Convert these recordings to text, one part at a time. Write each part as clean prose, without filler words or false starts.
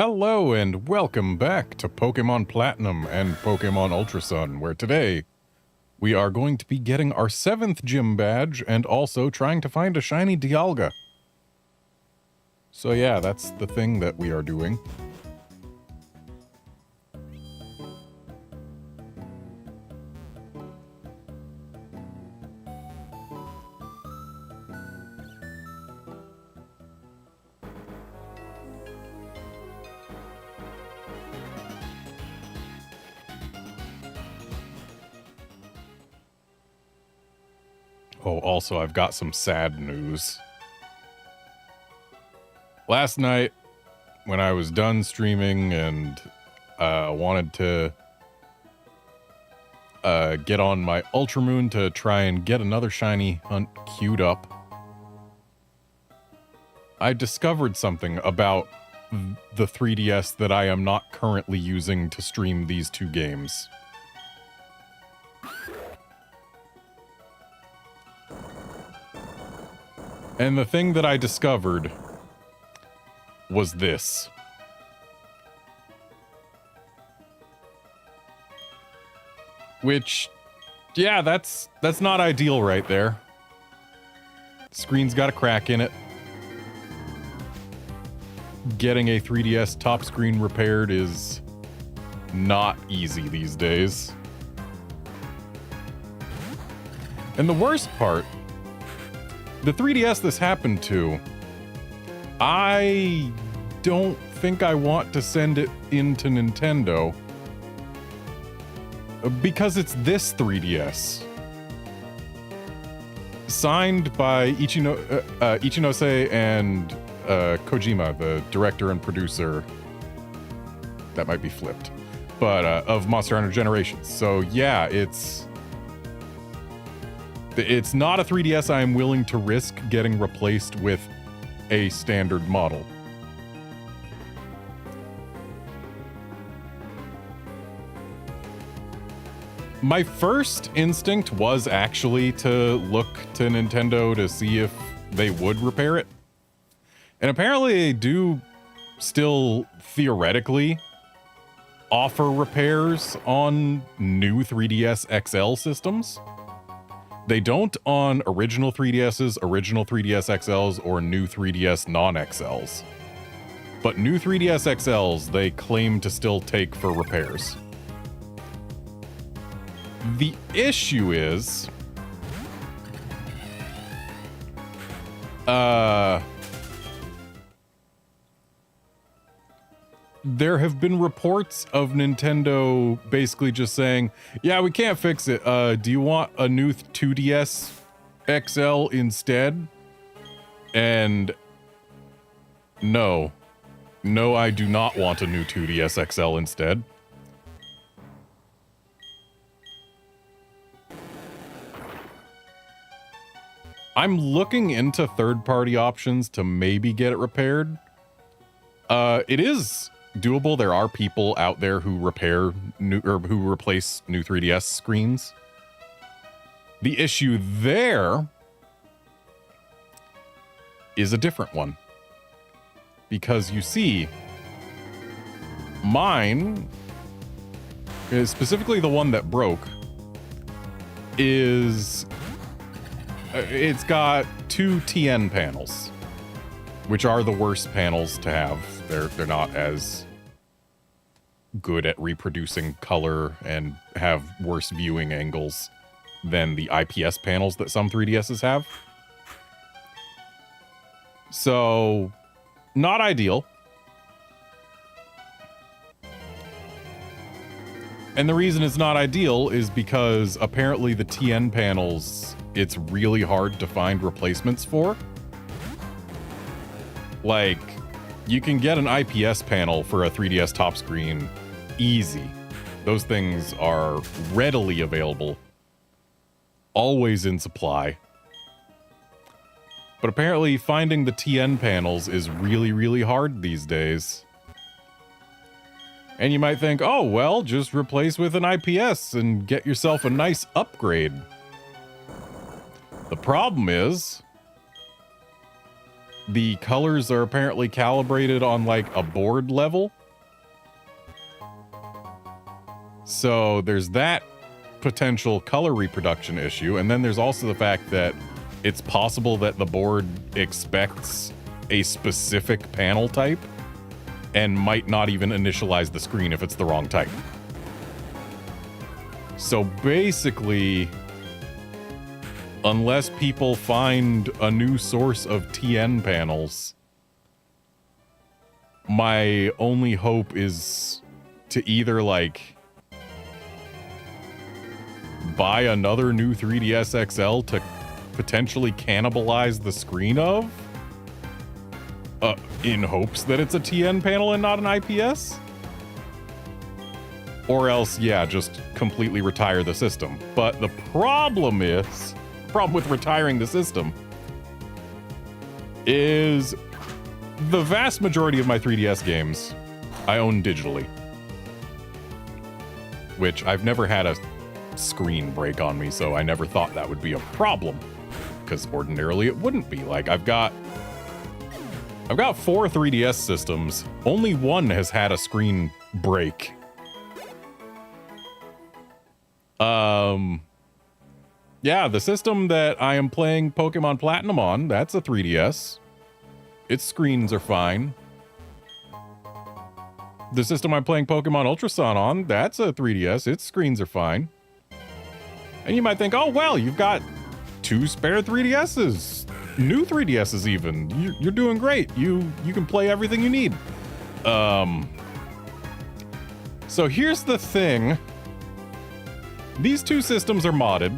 Hello and welcome back to Pokémon Platinum and Pokémon Ultra Sun, where today we are going to be getting our 7th gym badge and also trying to find a shiny Dialga. So yeah, that's the thing that we are doing. Oh, also, I've got some sad news. Last night, when I was done streaming and wanted to get on my Ultramoon to try and get another shiny hunt queued up, I discovered something about the 3DS that I am not currently using to stream these two games. And the thing that I discovered was this. Which, yeah, that's not ideal right there. The screen's got a crack in it. Getting a 3DS top screen repaired is not easy these days. And the worst part, the 3DS this happened to, I don't think I want to send it into Nintendo because it's this 3DS. Signed by Ichinose and Kojima, the director and producer, that might be flipped, but of Monster Hunter Generations. So yeah, it's not a 3DS I am willing to risk getting replaced with a standard model. My first instinct was actually to look to Nintendo to see if they would repair it. And apparently they do still theoretically offer repairs on new 3DS XL systems. They don't on original 3DSs, original 3DS XLs, or new 3DS non-XLs. But new 3DS XLs, they claim to still take for repairs. The issue is... there have been reports of Nintendo basically just saying, yeah, we can't fix it. Do you want a new 2DS XL instead? And no. No, I do not want a new 2DS XL instead. I'm looking into third-party options to maybe get it repaired. It is doable. There are people out there who repair who replace new 3DS screens. The issue there is a different one. Because you see, mine, specifically the one that broke, is it's got two TN panels, which are the worst panels to have. They're not as good at reproducing color and have worse viewing angles than the IPS panels that some 3DSs have. So, not ideal. And the reason it's not ideal is because apparently the TN panels, it's really hard to find replacements for. Like, you can get an IPS panel for a 3DS top screen easy. Those things are readily available, always in supply. But apparently finding the TN panels is really, really hard these days. And you might think, oh, well, just replace with an IPS and get yourself a nice upgrade. The problem is, the colors are apparently calibrated on like a board level. So there's that potential color reproduction issue. And then there's also the fact that it's possible that the board expects a specific panel type and might not even initialize the screen if it's the wrong type. So basically, unless people find a new source of TN panels, my only hope is to either like buy another new 3DS XL to potentially cannibalize the screen of, in hopes that it's a TN panel and not an IPS, or else, yeah, just completely retire the system. But the problem with retiring the system is the vast majority of my 3DS games I own digitally, which I've never had a screen break on me, so I never thought that would be a problem, because ordinarily it wouldn't be. Like, I've got 4 3DS systems. Only one has had a screen break. Yeah, the system that I am playing Pokemon Platinum on, that's a 3DS. Its screens are fine. The system I'm playing Pokemon Ultra Sun on, that's a 3DS. Its screens are fine. And you might think, oh, well, you've got 2 spare 3DSs. New 3DSs even. You're doing great. You can play everything you need. So here's the thing. These 2 systems are modded.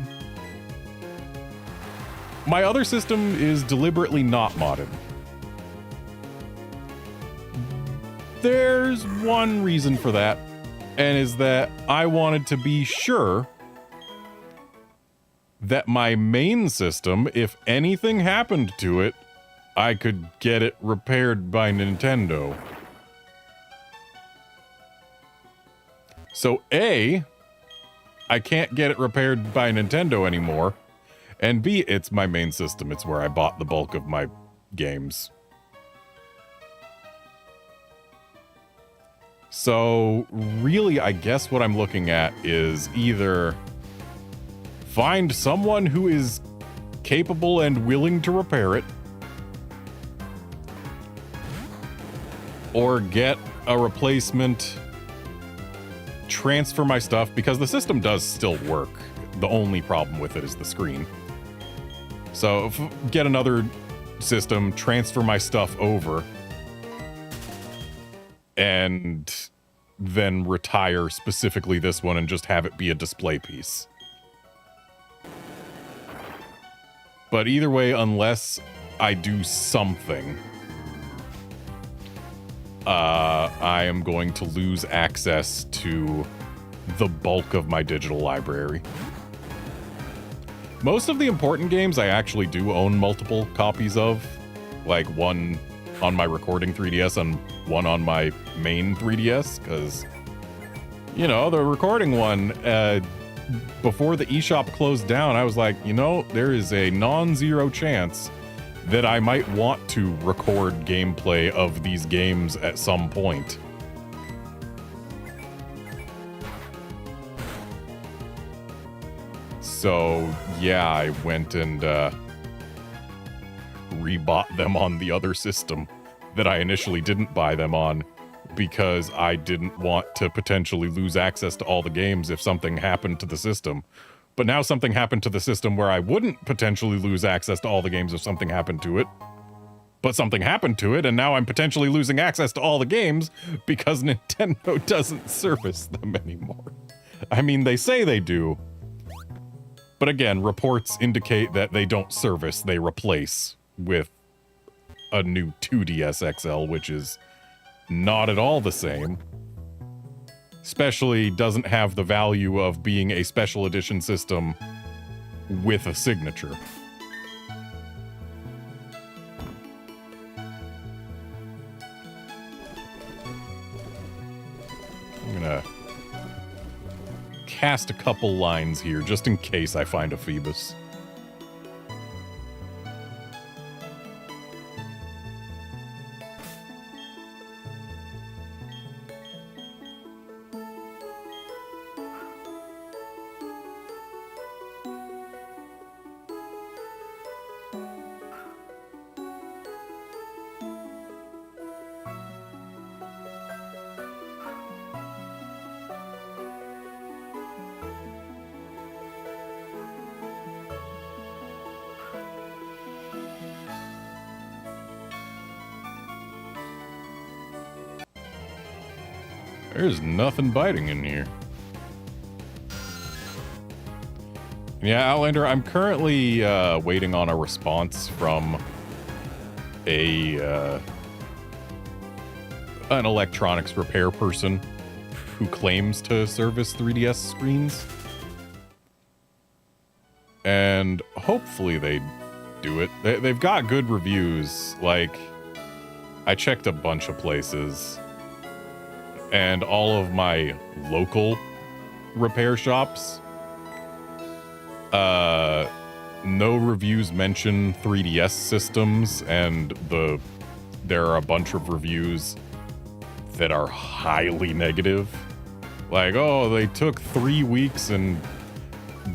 My other system is deliberately not modded. There's one reason for that, and is that I wanted to be sure that my main system, if anything happened to it, I could get it repaired by Nintendo. So A, I can't get it repaired by Nintendo anymore, and B, it's my main system. It's where I bought the bulk of my games. So really, I guess what I'm looking at is either find someone who is capable and willing to repair it, or get a replacement, transfer my stuff, because the system does still work. The only problem with it is the screen. So get another system, transfer my stuff over, and then retire specifically this one and just have it be a display piece. But either way, unless I do something, I am going to lose access to the bulk of my digital library. Most of the important games I actually do own multiple copies of, like one on my recording 3DS and one on my main 3DS, because, you know, the recording one, before the eShop closed down, I was like, you know, there is a non-zero chance that I might want to record gameplay of these games at some point. So, yeah, I went and rebought them on the other system that I initially didn't buy them on, because I didn't want to potentially lose access to all the games if something happened to the system. But now something happened to the system where I wouldn't potentially lose access to all the games if something happened to it. But something happened to it, and now I'm potentially losing access to all the games because Nintendo doesn't service them anymore. I mean, they say they do. But again, reports indicate that they don't service, they replace with a new 2DS XL, which is not at all the same. Especially doesn't have the value of being a special edition system with a signature. I'm gonna cast a couple lines here just in case I find a Phoebus. There's nothing biting in here. Yeah, Outlander, I'm currently waiting on a response from an electronics repair person who claims to service 3DS screens. And hopefully they do it. They've got good reviews. Like, I checked a bunch of places, and all of my local repair shops, no reviews mention 3DS systems, and there are a bunch of reviews that are highly negative. Like, oh, they took 3 weeks and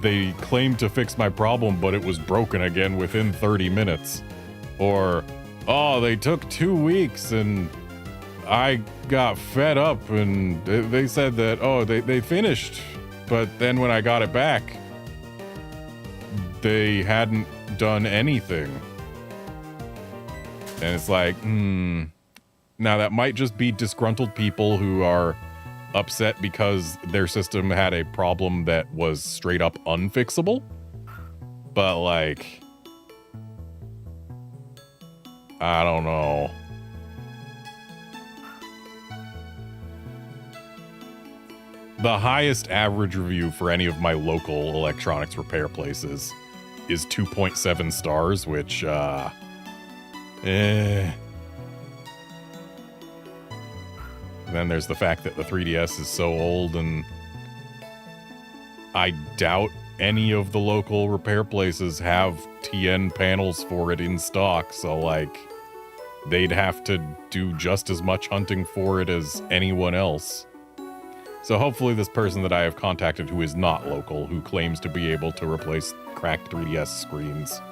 they claimed to fix my problem, but it was broken again within 30 minutes. Or, oh, they took 2 weeks and I got fed up and they said that, oh, they finished, but then when I got it back, they hadn't done anything. And it's like, now that might just be disgruntled people who are upset because their system had a problem that was straight up unfixable. But like, I don't know. The highest average review for any of my local electronics repair places is 2.7 stars, which, Then there's the fact that the 3DS is so old, and I doubt any of the local repair places have TN panels for it in stock, so like, they'd have to do just as much hunting for it as anyone else. So hopefully this person that I have contacted who is not local, who claims to be able to replace cracked 3DS screens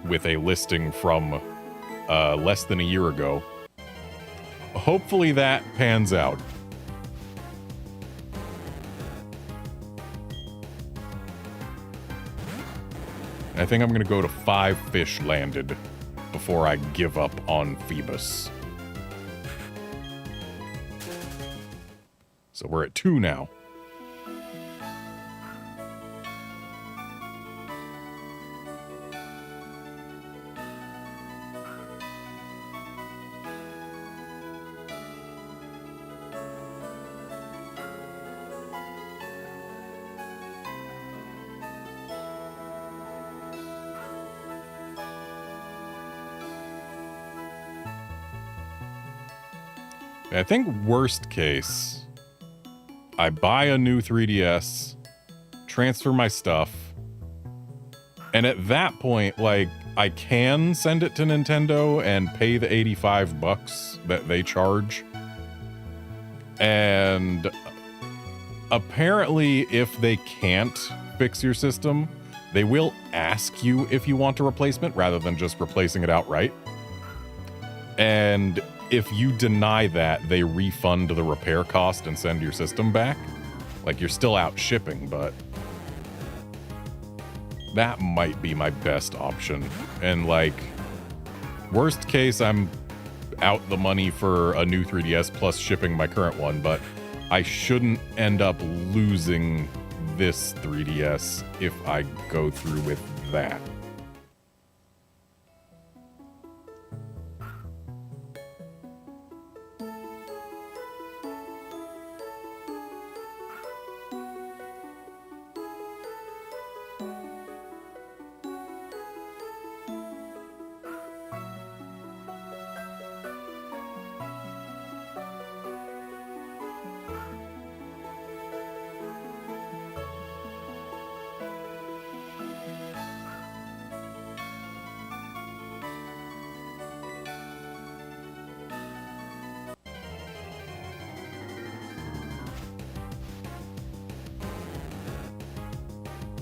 with a listing from less than a year ago, hopefully that pans out. I think I'm going to go to 5 fish landed before I give up on Phoebus. So we're at 2 now. I think worst case, I buy a new 3DS, transfer my stuff, and at that point, like, I can send it to Nintendo and pay the $85 that they charge. And apparently, if they can't fix your system, they will ask you if you want a replacement rather than just replacing it outright. And if you deny that, they refund the repair cost and send your system back. Like, you're still out shipping, but that might be my best option. And like, worst case, I'm out the money for a new 3DS plus shipping my current one, but I shouldn't end up losing this 3DS if I go through with that.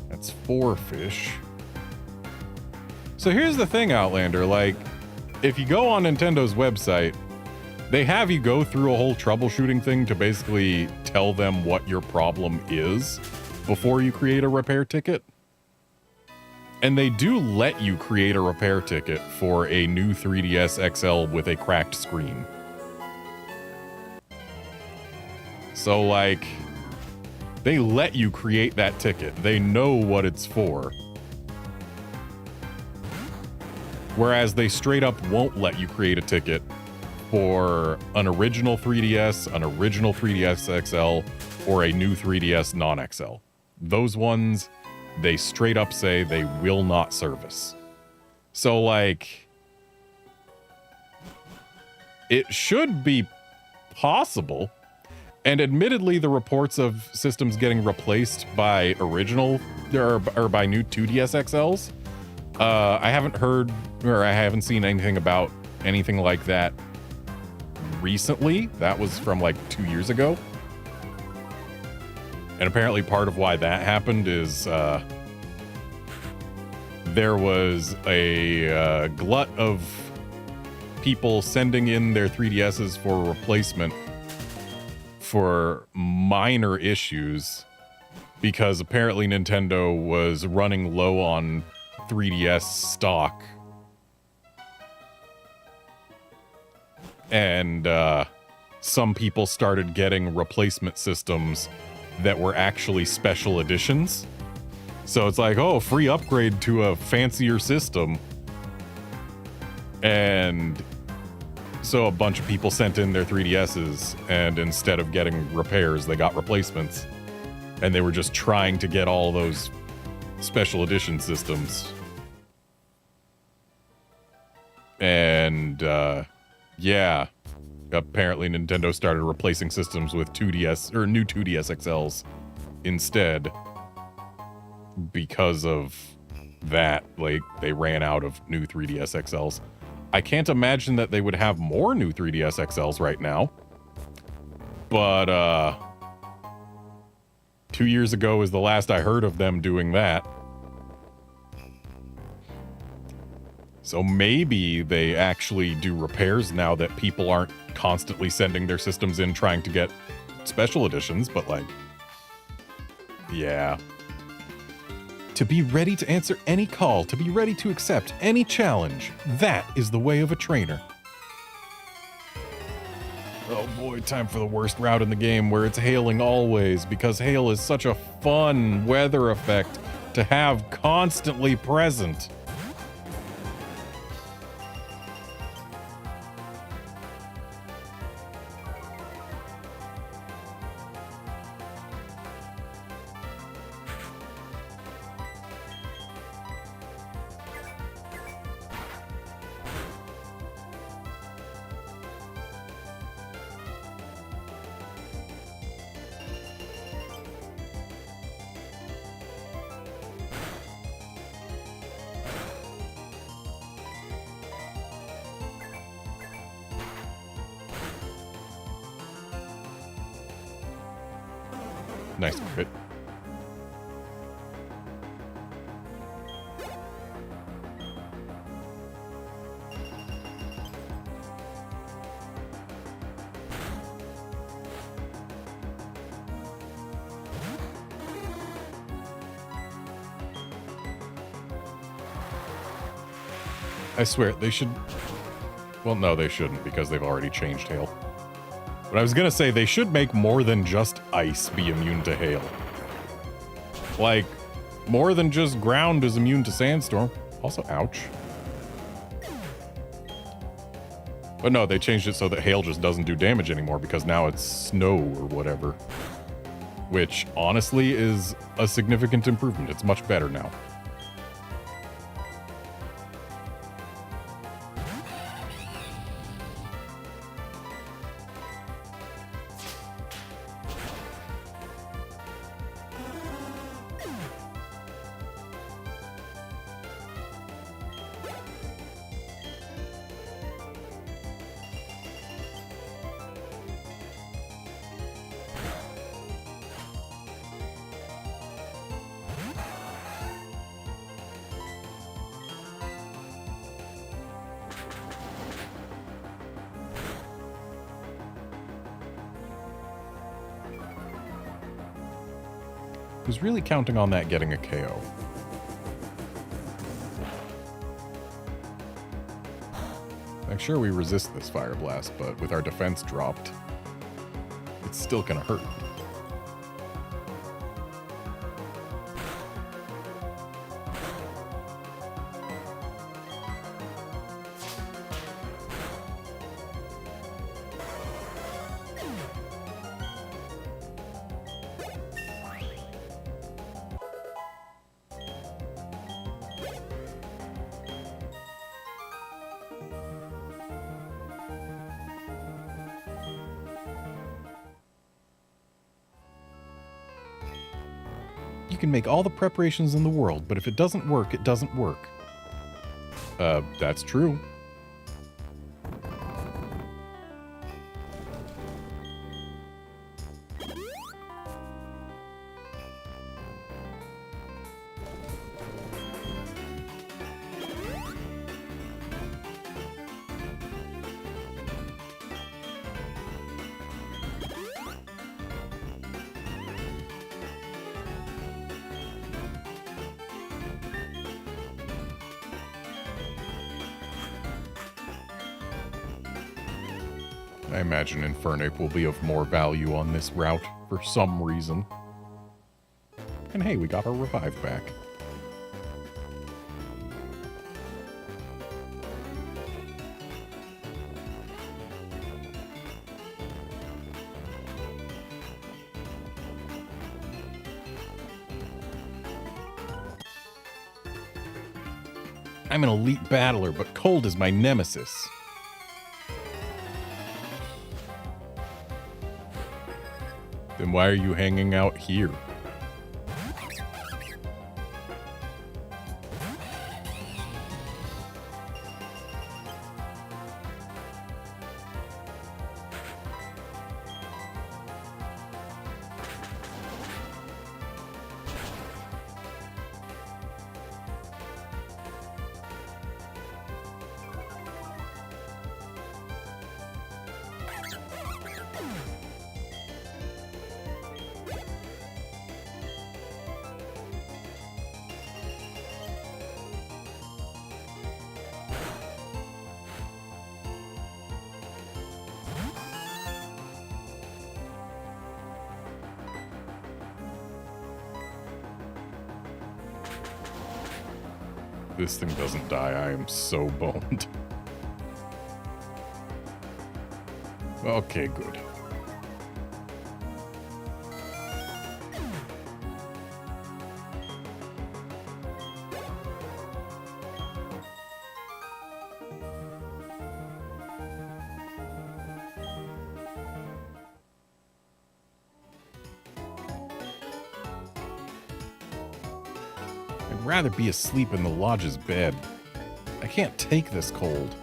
That's 4 fish. So here's the thing, Outlander, like, if you go on Nintendo's website, they have you go through a whole troubleshooting thing to basically tell them what your problem is before you create a repair ticket. And they do let you create a repair ticket for a new 3DS XL with a cracked screen. So, like, they let you create that ticket. They know what it's for. Whereas they straight up won't let you create a ticket for an original 3DS, an original 3DS XL, or a new 3DS non-XL. Those ones, they straight up say they will not service. So, like, it should be possible. And admittedly, the reports of systems getting replaced by original or by new 2DS XLs, I haven't heard or I haven't seen anything about anything like that recently. That was from like 2 years ago. And apparently part of why that happened is there was a glut of people sending in their 3DSs for replacement for minor issues because apparently Nintendo was running low on 3DS stock. And some people started getting replacement systems that were actually special editions. So it's like, oh, free upgrade to a fancier system. And so a bunch of people sent in their 3DSs, and instead of getting repairs, they got replacements. And they were just trying to get all those special edition systems. And, yeah. Apparently Nintendo started replacing systems with 2DS, or new 2DS XLs instead. Because of that, like, they ran out of new 3DS XLs. I can't imagine that they would have more new 3DS XLs right now. But, 2 years ago is the last I heard of them doing that. So maybe they actually do repairs now that people aren't constantly sending their systems in trying to get special editions, but like, yeah. To be ready to answer any call, to be ready to accept any challenge. That is the way of a trainer. Oh boy, time for the worst route in the game where it's hailing always, because hail is such a fun weather effect to have constantly present. Nice crit. I swear, they should... Well, no, they shouldn't, because they've already changed hail. But I was gonna say, they should make more than just ice be immune to hail. Like, more than just ground is immune to sandstorm. Also, ouch. But no, they changed it so that hail just doesn't do damage anymore, because now it's snow or whatever. Which, honestly, is a significant improvement. It's much better now. Who's really counting on that getting a KO? I'm sure we resist this Fire Blast, but with our defense dropped, it's still gonna hurt. you can make all the preparations in the world, but if it doesn't work, it doesn't work. That's true. I imagine Infernape will be of more value on this route for some reason. And hey, we got our revive back. I'm an elite battler, but cold is my nemesis. Then why are you hanging out here? This thing doesn't die. I am so boned. Okay, good. I'd rather be asleep in the lodge's bed. I can't take this cold.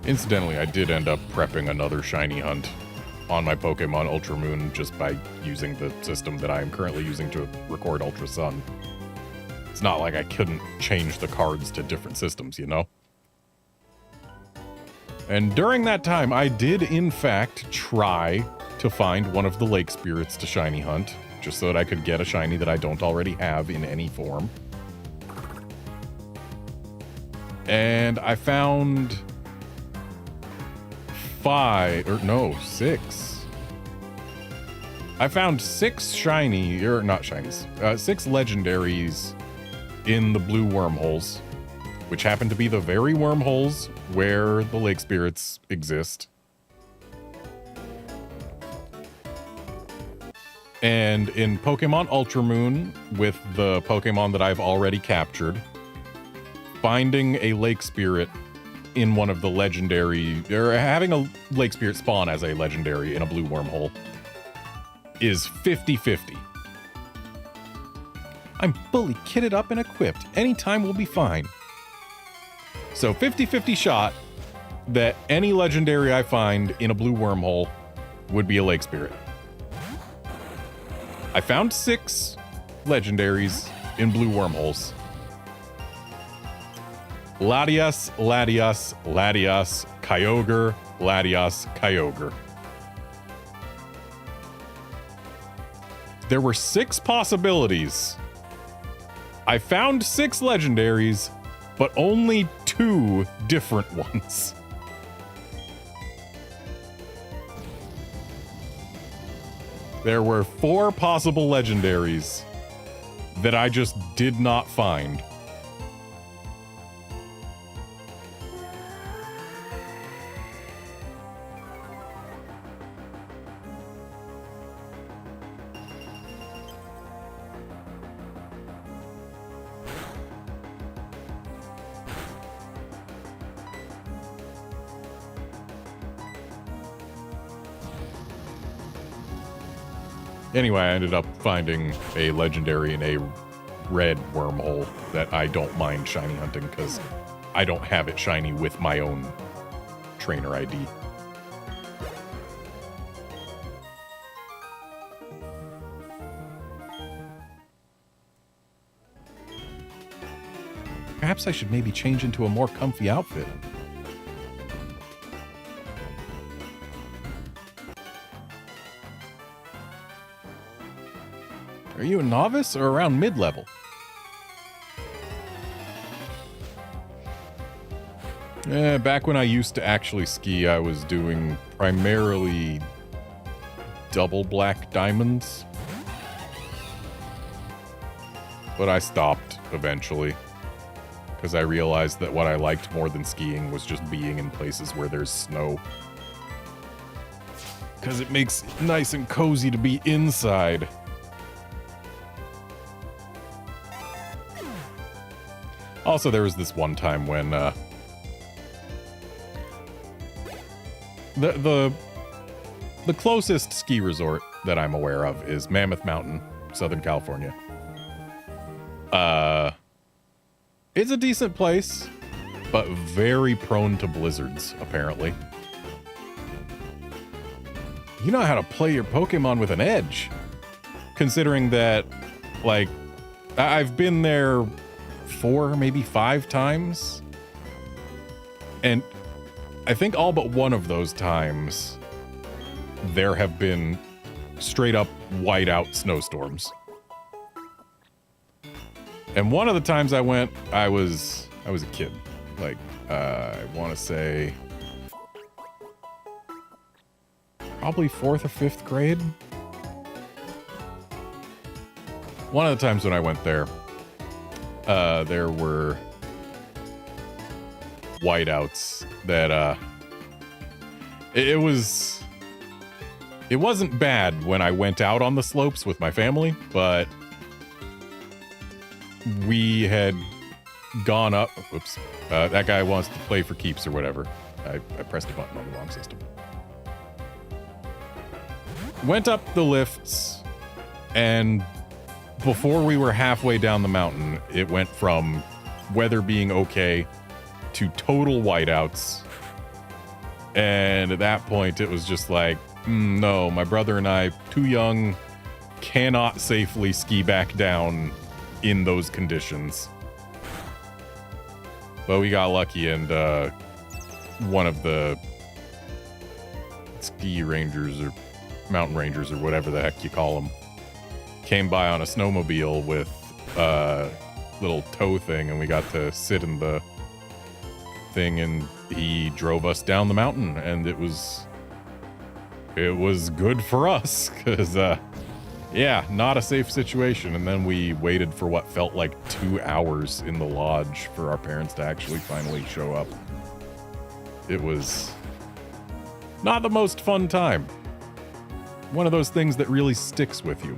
Incidentally, I did end up prepping another shiny hunt on my Pokemon Ultra Moon just by using the system that I am currently using to record Ultra Sun. It's not like I couldn't change the cards to different systems, you know? And during that time, I did, in fact, try to find one of the lake spirits to shiny hunt, just so that I could get a shiny that I don't already have in any form. And I found 6. I found 6 shiny, or not shinies, 6 legendaries in the blue wormholes, which happen to be the very wormholes where the lake spirits exist. And in Pokemon Ultra Moon, with the Pokemon that I've already captured, finding a lake spirit in one of the legendary, or having a lake spirit spawn as a legendary in a blue wormhole is 50-50. I'm fully kitted up and equipped. Anytime will be fine. So 50-50 shot that any legendary I find in a blue wormhole would be a lake spirit. I found 6 legendaries in blue wormholes. Latias, Latias, Latias, Kyogre, Latias, Kyogre. There were 6 possibilities. I found 6 legendaries, but only 2 different ones. There were 4 possible legendaries that I just did not find. Anyway, I ended up finding a legendary in a red wormhole that I don't mind shiny hunting because I don't have it shiny with my own trainer ID. Perhaps I should maybe change into a more comfy outfit. Are you a novice or around mid-level? Back when I used to actually ski, I was doing primarily double black diamonds. But I stopped eventually because I realized that what I liked more than skiing was just being in places where there's snow. Because it makes it nice and cozy to be inside. Also, there was this one time when the closest ski resort that I'm aware of is Mammoth Mountain, Southern California. It's a decent place, but very prone to blizzards, apparently. You know how to play your Pokemon with an edge. Considering that, like, I've been there 4, maybe 5 times. And I think all but one of those times, there have been straight up whiteout snowstorms. And one of the times I went, I was a kid. Like, I want to say probably 4th or 5th grade. One of the times when I went there, there were whiteouts that, it wasn't bad when I went out on the slopes with my family, but we had gone up. Oops. That guy wants to play for keeps or whatever. I pressed a button on the wrong system. Went up the lifts, and before we were halfway down the mountain, it went from weather being okay to total whiteouts. And at that point, it was just like, no, my brother and I, too young, cannot safely ski back down in those conditions. But we got lucky, and one of the ski rangers or mountain rangers or whatever the heck you call them came by on a snowmobile with a little tow thing, and we got to sit in the thing, and he drove us down the mountain, and it was good for us because yeah, not a safe situation. And then we waited for what felt like 2 hours in the lodge for our parents to actually finally show up. It was not the most fun time. One of those things that really sticks with you.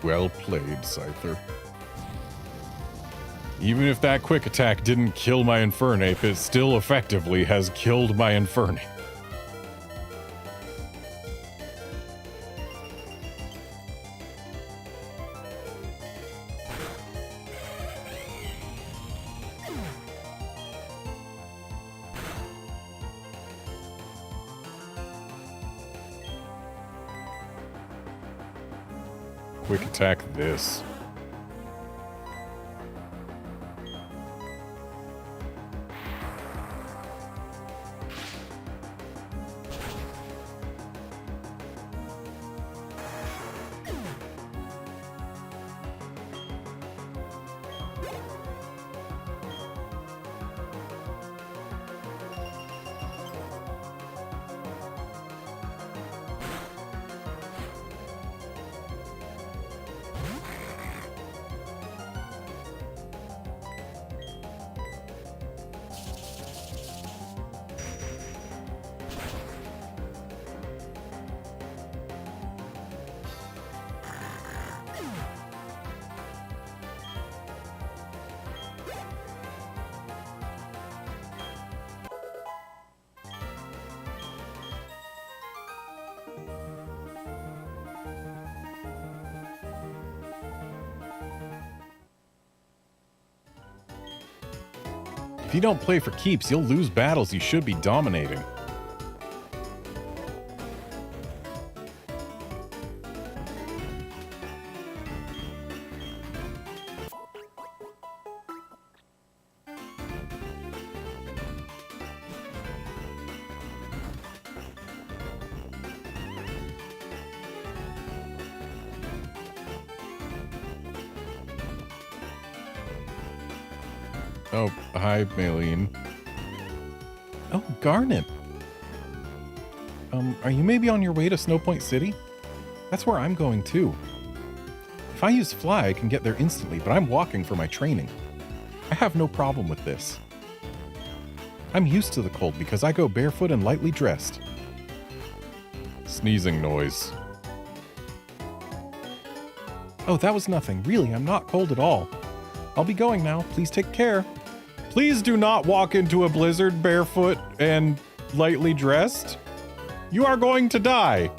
Well played, Scyther. Even if that quick attack didn't kill my Infernape, it still effectively has killed my Infernape. Quick attack this. If you don't play for keeps, you'll lose battles you should be dominating. Oh, hi, Maylene. Oh, Garnet. Are you maybe on your way to Snowpoint City? That's where I'm going too. If I use Fly, I can get there instantly, but I'm walking for my training. I have no problem with this. I'm used to the cold because I go barefoot and lightly dressed. Sneezing noise. Oh, that was nothing. Really, I'm not cold at all. I'll be going now. Please take care. Please do not walk into a blizzard barefoot and lightly dressed. You are going to die.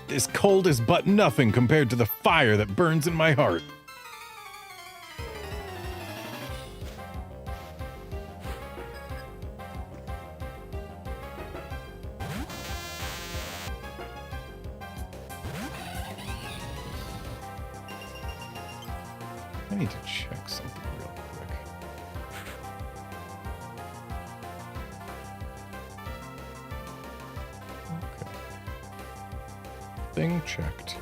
This cold is but nothing compared to the fire that burns in my heart. I need to check something real quick. Okay. Thing checked.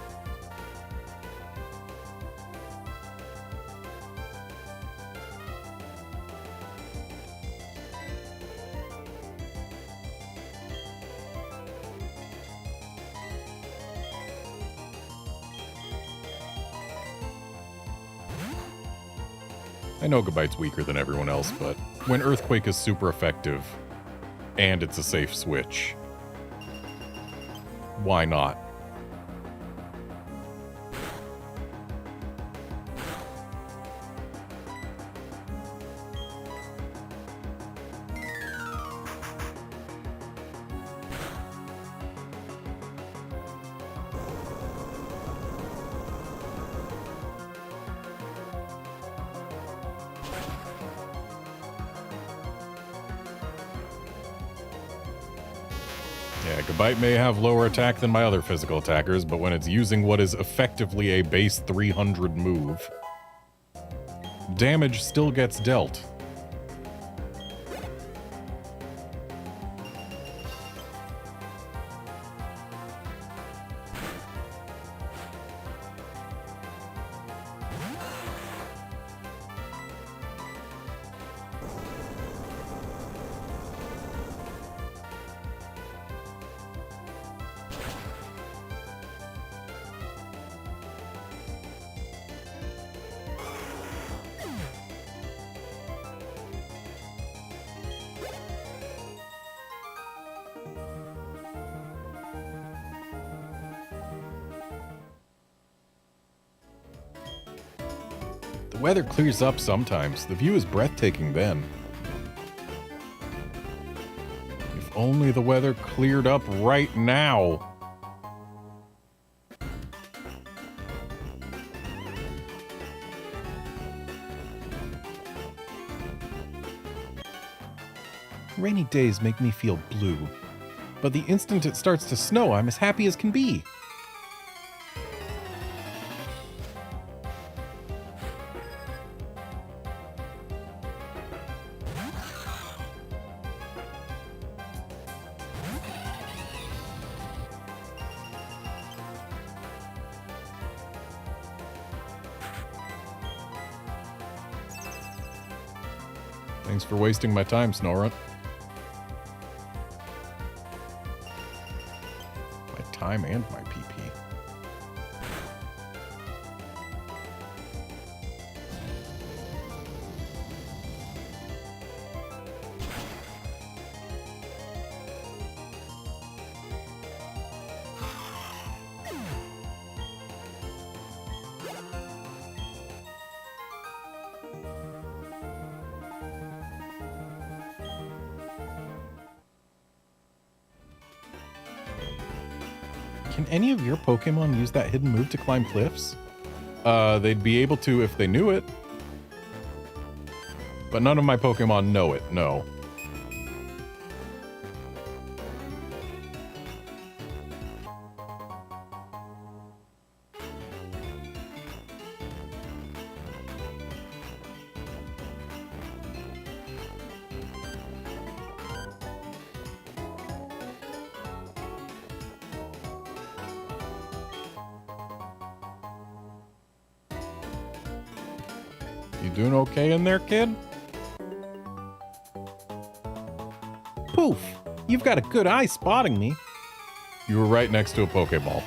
I know Gabite's weaker than everyone else, but when Earthquake is super effective and it's a safe switch, why not? Yeah, Gabite may have lower attack than my other physical attackers, but when it's using what is effectively a base 300 move, damage still gets dealt. The weather clears up sometimes. The view is breathtaking then. If only the weather cleared up right now. Rainy days make me feel blue, but the instant it starts to snow, I'm as happy as can be. Thanks for wasting my time, Snorunt. My time and my PP. Can any of your Pokemon use that hidden move to climb cliffs? They'd be able to if they knew it. But none of my Pokemon know it, no. You doing okay in there, kid? Poof! You've got a good eye spotting me. You were right next to a Pokeball.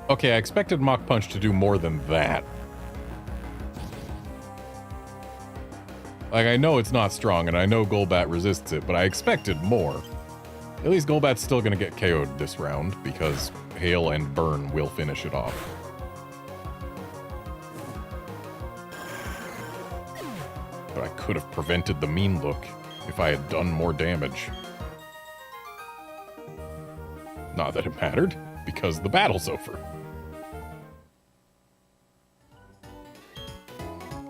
Okay, I expected Mach Punch to do more than that. Like, I know it's not strong, and I know Golbat resists it, but I expected more. At least Golbat's still gonna get KO'd this round, because Hail and Burn will finish it off. But I could have prevented the mean look if I had done more damage. Not that it mattered, because the battle's over.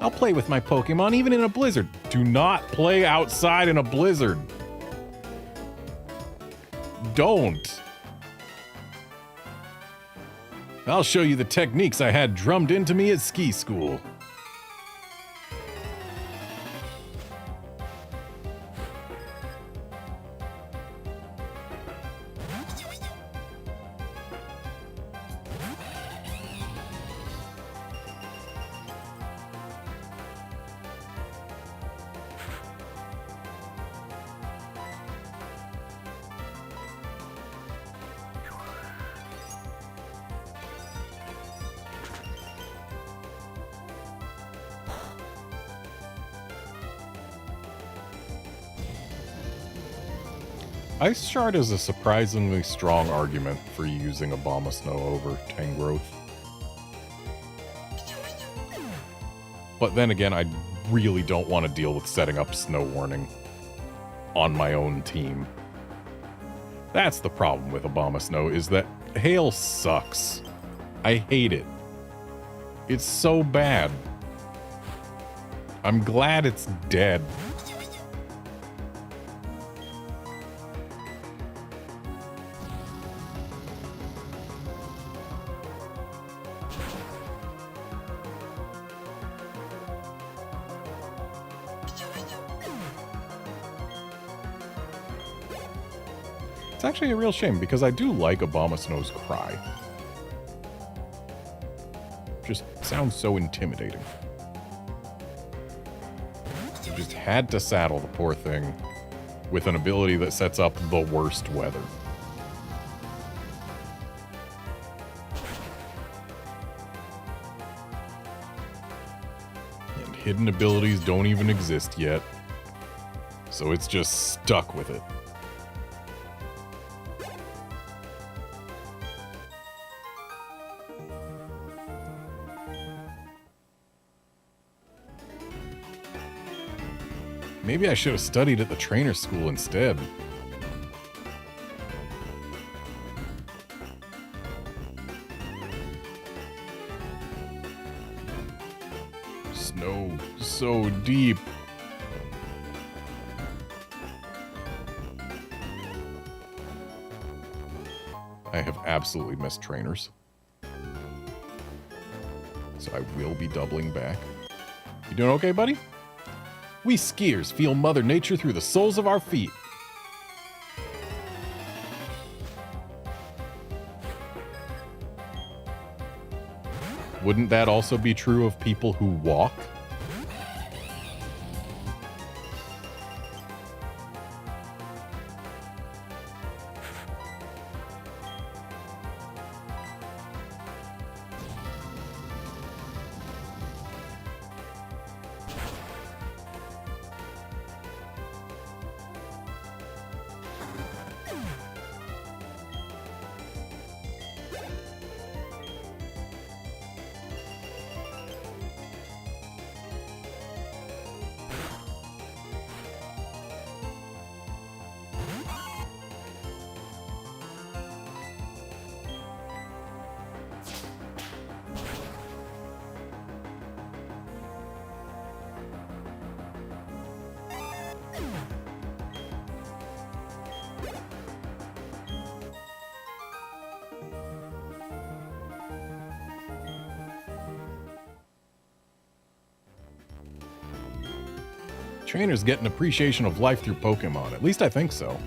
I'll play with my Pokemon even in a blizzard. Do not play outside in a blizzard. Don't. I'll show you the techniques I had drummed into me at ski school. Ice Shard is a surprisingly strong argument for using Abomasnow over Tangrowth. But then again, I really don't want to deal with setting up Snow Warning on my own team. That's the problem with Abomasnow, is that Hail sucks. I hate it. It's so bad. I'm glad it's dead. It's actually a real shame, because I do like Abomasnow's cry. Just sounds so intimidating. You just had to saddle the poor thing with an ability that sets up the worst weather. And hidden abilities don't even exist yet, so it's just stuck with it. Maybe I should have studied at the trainer school instead. Snow so deep. I have absolutely missed trainers. So I will be doubling back. You doing okay, buddy? We skiers feel Mother Nature through the soles of our feet. Wouldn't that also be true of people who walk? Trainers get an appreciation of life through Pokemon. At least I think so.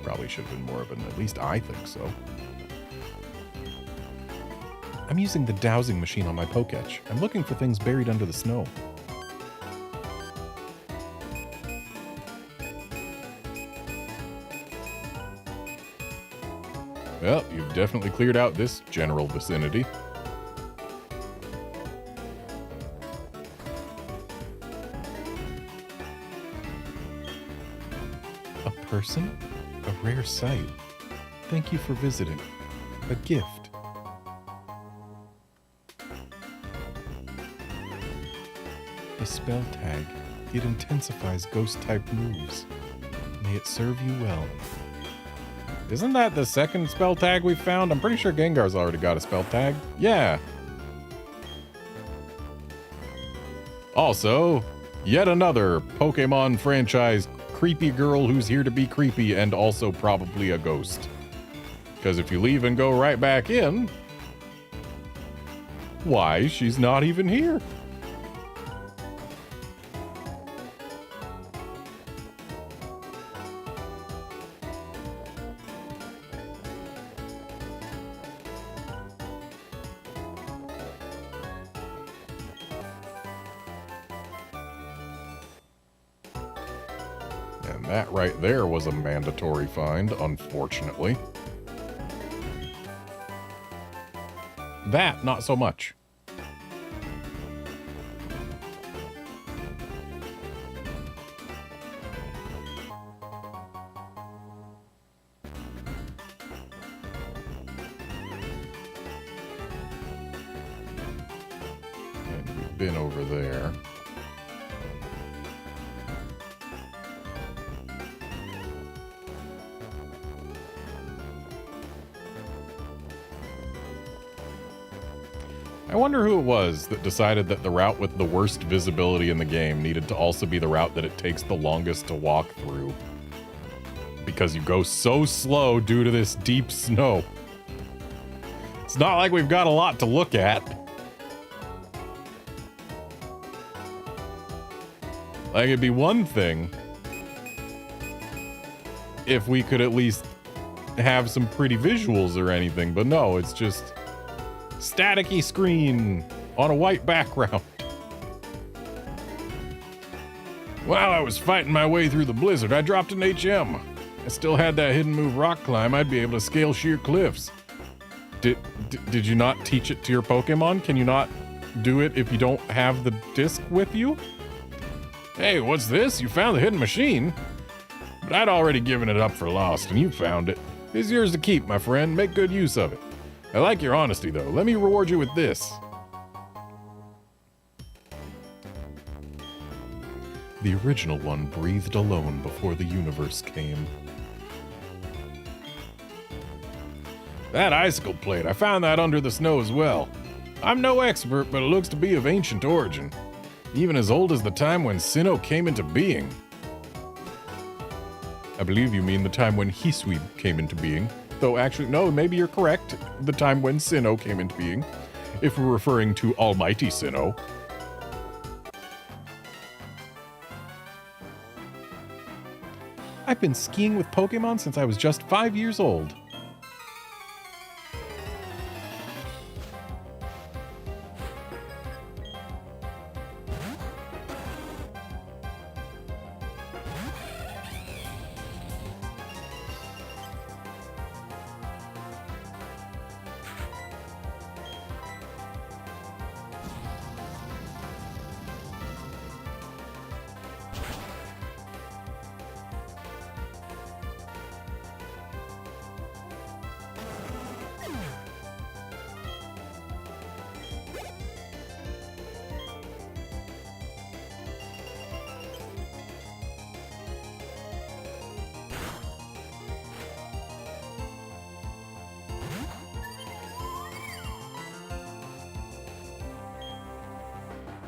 Probably should have been more of an at least I think so. I'm using the dowsing machine on my Poketch. I'm looking for things buried under the snow. Well, you've definitely cleared out this general vicinity. Person? A rare sight. Thank you for visiting. A gift. A spell tag. It intensifies ghost-type moves. May it serve you well. Isn't that the second spell tag we found? I'm pretty sure Gengar's already got a spell tag. Yeah. Also, yet another Pokemon franchise creepy girl who's here to be creepy and also probably a ghost. Because if you leave and go right back in, why, she's not even here. That right there was a mandatory find, unfortunately. That, not so much. And we've been over there. I wonder who it was that decided that the route with the worst visibility in the game needed to also be the route that it takes the longest to walk through. Because you go so slow due to this deep snow. It's not like we've got a lot to look at. Like, it'd be one thing if we could at least have some pretty visuals or anything, but no, it's just staticky screen on a white background. While I was fighting my way through the blizzard, I dropped an HM. I still had that hidden move rock climb. I'd be able to scale sheer cliffs. Did you not teach it to your Pokemon? Can you not do it if you don't have the disc with you? Hey, what's this? You found the hidden machine? But I'd already given it up for lost, and you found it. It's yours to keep, my friend. Make good use of it. I like your honesty, though. Let me reward you with this. The original one breathed alone before the universe came. That icicle plate, I found that under the snow as well. I'm no expert, but it looks to be of ancient origin. Even as old as the time when Sinnoh came into being. I believe you mean the time when Hisui came into being. Though actually, no, maybe you're correct. The time when Sinnoh came into being. If we're referring to Almighty Sinnoh. I've been skiing with Pokemon since I was just 5 years old.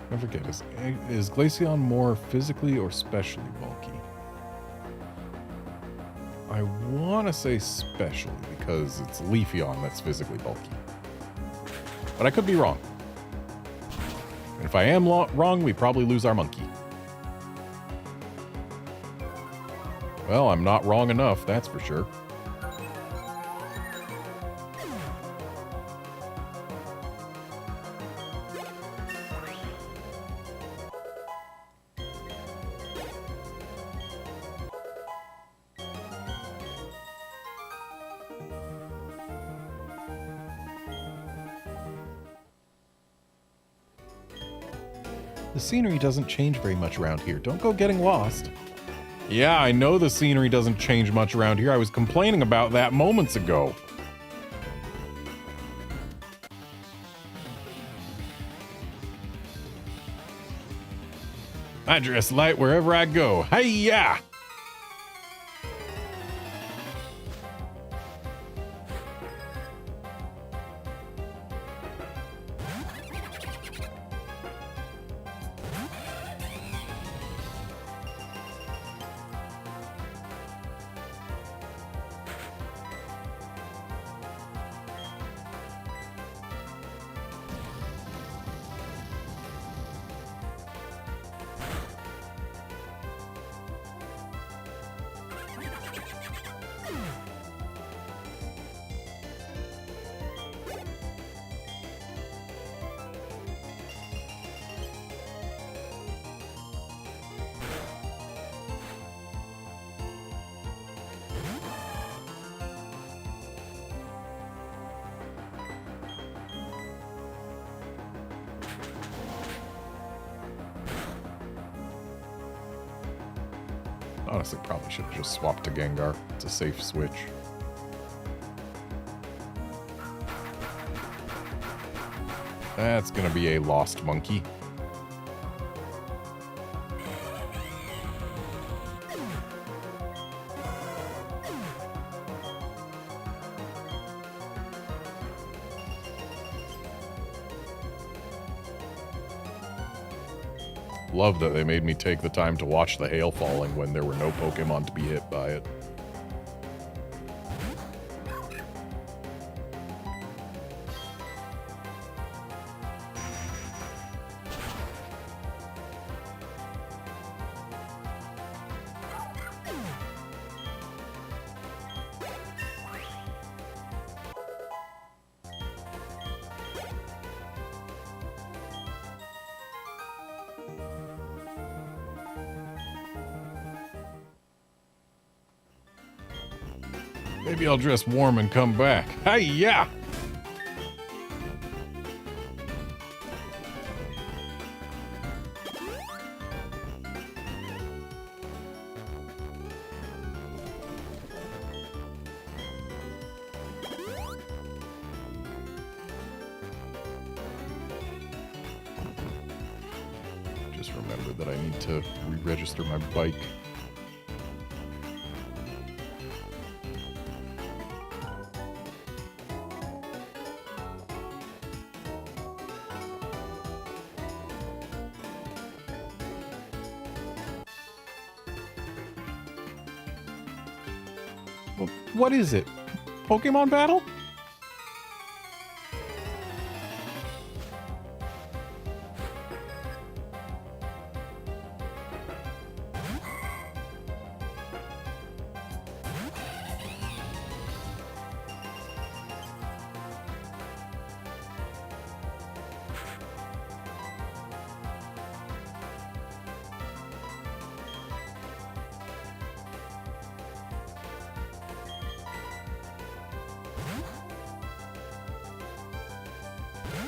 I forget, is Glaceon more physically or specially bulky? I want to say specially because it's Leafeon that's physically bulky. But I could be wrong. And if I am wrong, we probably lose our monkey. Well, I'm not wrong enough, that's for sure. The scenery doesn't change very much around here. Don't go getting lost. Yeah, I know the scenery doesn't change much around here. I was complaining about that moments ago. I dress light wherever I go. Hey-ya! Honestly, probably should have just swapped to Gengar. It's a safe switch. That's gonna be a lost monkey. Love that they made me take the time to watch the hail falling when there were no Pokemon to be hit by it. Maybe I'll dress warm and come back. Hey-ya! Just remembered that I need to re-register my bike. What is it? Pokemon battle?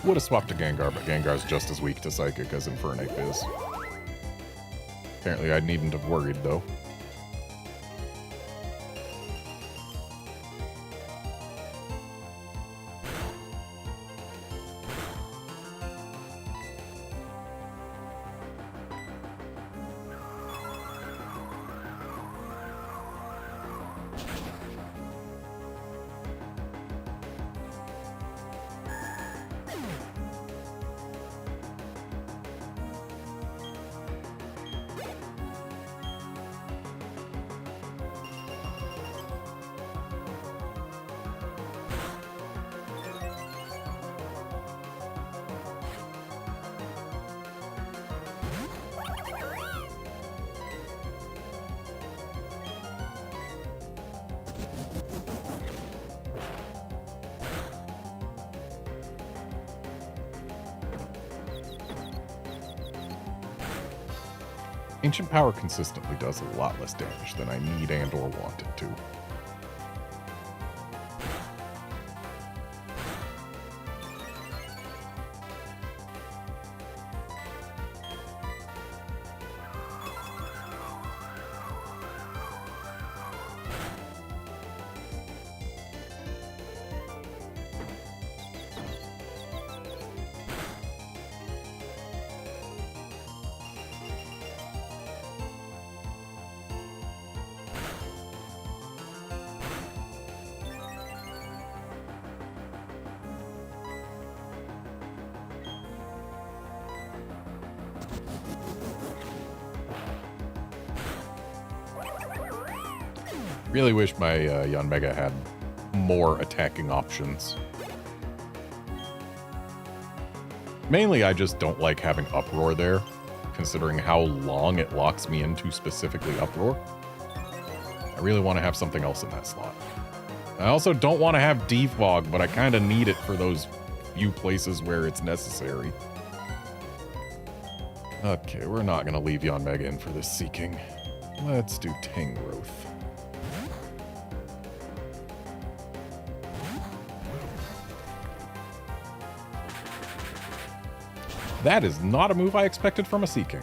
Would have swapped to Gengar, but Gengar's just as weak to Psychic as Infernape is. Apparently I needn't have worried, though. Ancient Power consistently does a lot less damage than I need and or want it to. Really wish my Yanmega had more attacking options. Mainly, I just don't like having Uproar there, considering how long it locks me into specifically Uproar. I really want to have something else in that slot. I also don't want to have Defog, but I kind of need it for those few places where it's necessary. Okay, we're not going to leave Yanmega in for this Seeking. Let's do Tangrowth. That is not a move I expected from a Seeking.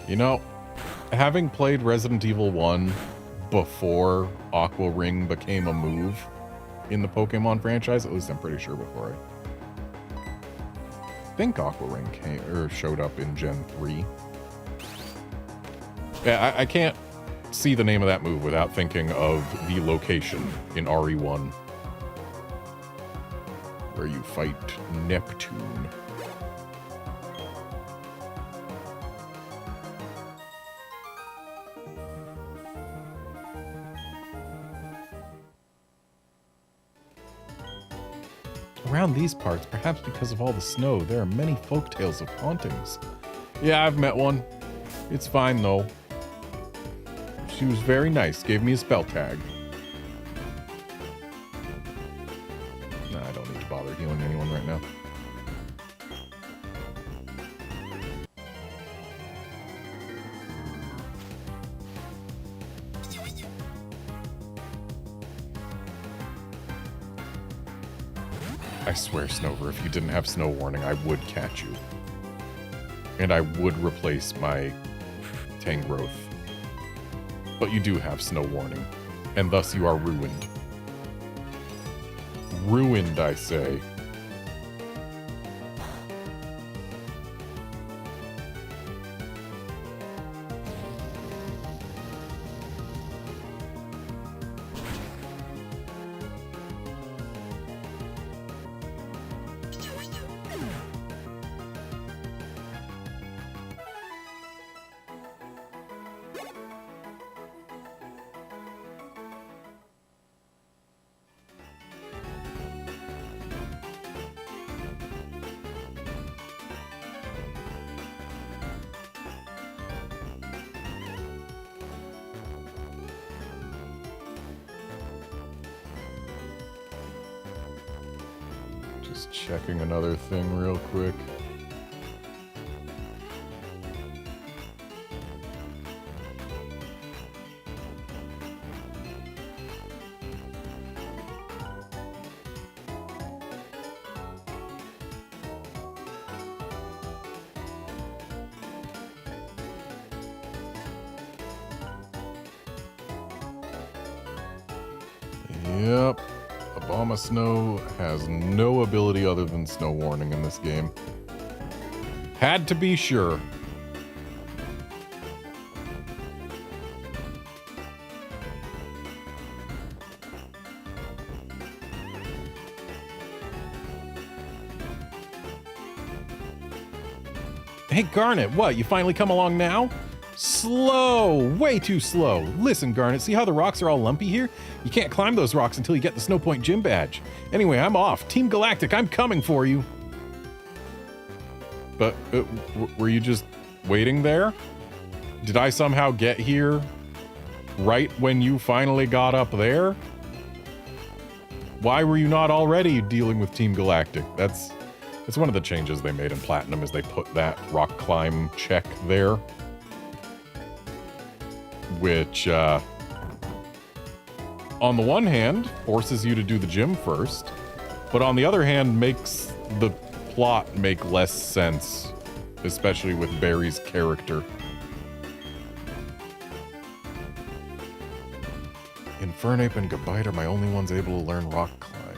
You know, having played Resident Evil 1 before Aqua Ring became a move in the Pokemon franchise, at least I'm pretty sure before I think Aqua Ring came or showed up in Gen 3. Yeah, I can't see the name of that move without thinking of the location in RE1 where you fight Neptune. Around these parts, perhaps because of all the snow, there are many folktales of hauntings. Yeah, I've met one. It's fine, though. She was very nice, gave me a spell tag. Nah, I don't need to bother healing anyone right now. I swear, Snover, if you didn't have Snow Warning, I would catch you. And I would replace my Tangrowth. But you do have Snow Warning, and thus you are ruined. Ruined, I say. Just checking another thing real quick. Yep. Obama Snow has no ability other than Snow Warning in this game. Had to be sure. Hey, Garnet, what? You finally come along now? Slow! Way too slow. Listen, Garnet, see how the rocks are all lumpy here? You can't climb those rocks until you get the Snow Point Gym badge. Anyway, I'm off. Team Galactic, I'm coming for you. But, were you just waiting there? Did I somehow get here right when you finally got up there? Why were you not already dealing with Team Galactic? That's one of the changes they made in Platinum, is they put that rock climb check there. Which, on the one hand, forces you to do the gym first, but on the other hand, makes the plot make less sense, especially with Barry's character. Infernape and Gabite are my only ones able to learn rock climb.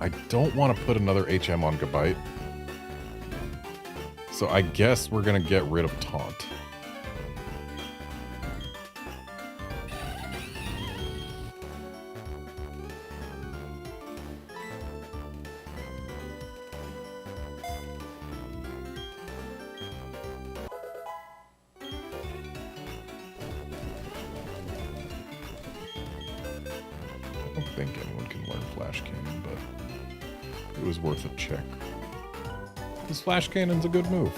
I don't want to put another HM on Gabite, so I guess we're gonna get rid of Taunt. I don't think anyone can learn Flash Cannon, but it was worth a check. This Flash Cannon's a good move.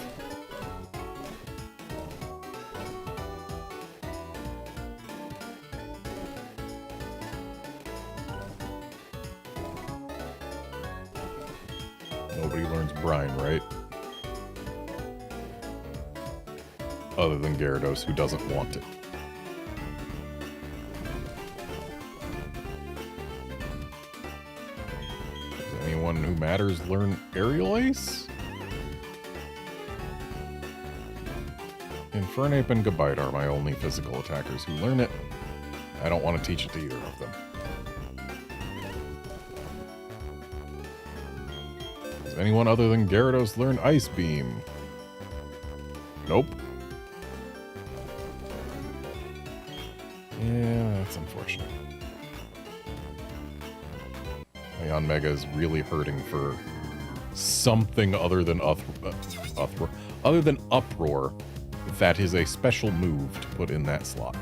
Nobody learns Brine, right? Other than Gyarados, who doesn't want it. Anyone who matters learn Aerial Ace? Infernape and Gabite are my only physical attackers who learn it. I don't want to teach it to either of them. Does anyone other than Gyarados learn Ice Beam? Nope. Yeah, that's unfortunate. Ion Mega is really hurting for something other than Uproar. That is a special move to put in that slot.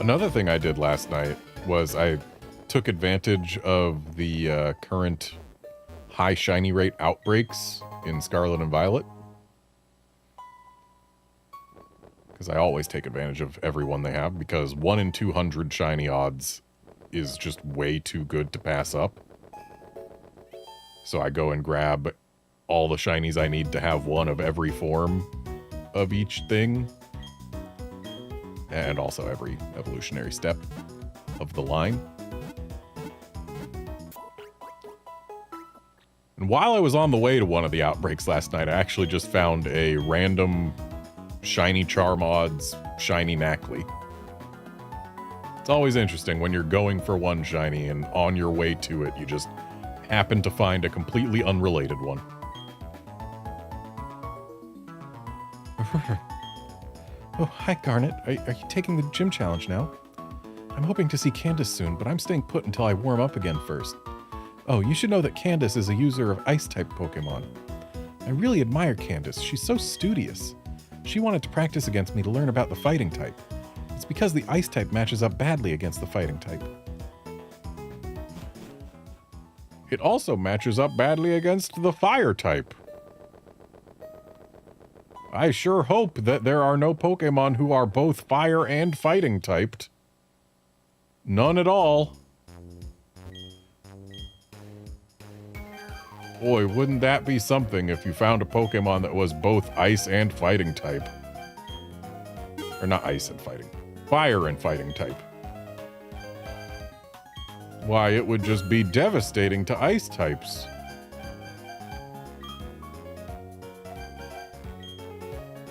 Another thing I did last night was I took advantage of the current high shiny rate outbreaks in Scarlet and Violet. Because I always take advantage of every one they have, because 1 in 200 shiny odds is just way too good to pass up. So I go and grab all the shinies I need to have one of every form of each thing. And also every evolutionary step of the line. And while I was on the way to one of the outbreaks last night, I actually just found a random shiny Charm odds, shiny Knackley. It's always interesting when you're going for one shiny and on your way to it, you just happen to find a completely unrelated one. Oh, hi, Garnet. Are you taking the gym challenge now? I'm hoping to see Candace soon, but I'm staying put until I warm up again first. Oh, you should know that Candace is a user of Ice-type Pokemon. I really admire Candace. She's so studious. She wanted to practice against me to learn about the fighting type. It's because the Ice-type matches up badly against the fighting type. It also matches up badly against the fire type. I sure hope that there are no Pokemon who are both fire and fighting typed. None at all. Boy, wouldn't that be something if you found a Pokemon that was both ice and fighting type. Or not ice and fighting. Fire and fighting type. Why, it would just be devastating to ice types.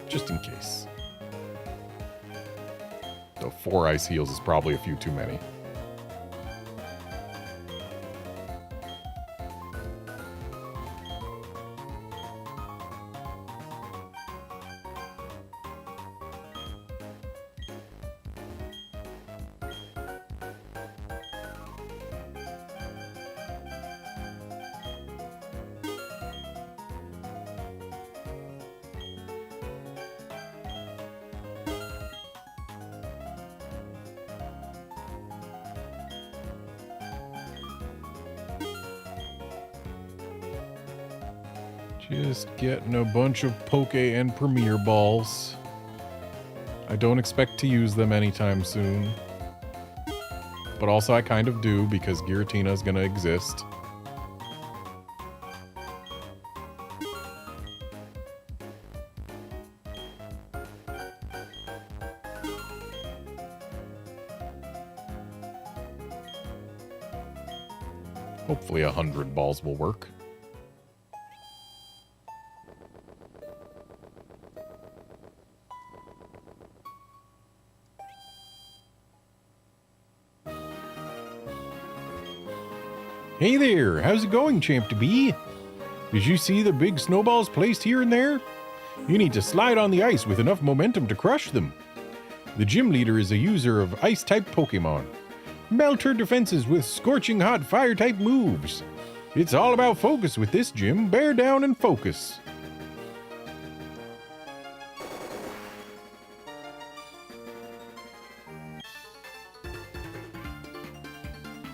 Just in case. Though 4 ice heals is probably a few too many. Just getting a bunch of Poke and Premier Balls. I don't expect to use them anytime soon. But also I kind of do because Giratina is going to exist. Hopefully 100 balls will work. Hey there, how's it going, Champ-to-Be? Did you see the big snowballs placed here and there? You need to slide on the ice with enough momentum to crush them. The gym leader is a user of Ice-type Pokemon. Melt her defenses with scorching hot Fire-type moves. It's all about focus with this gym. Bear down and focus.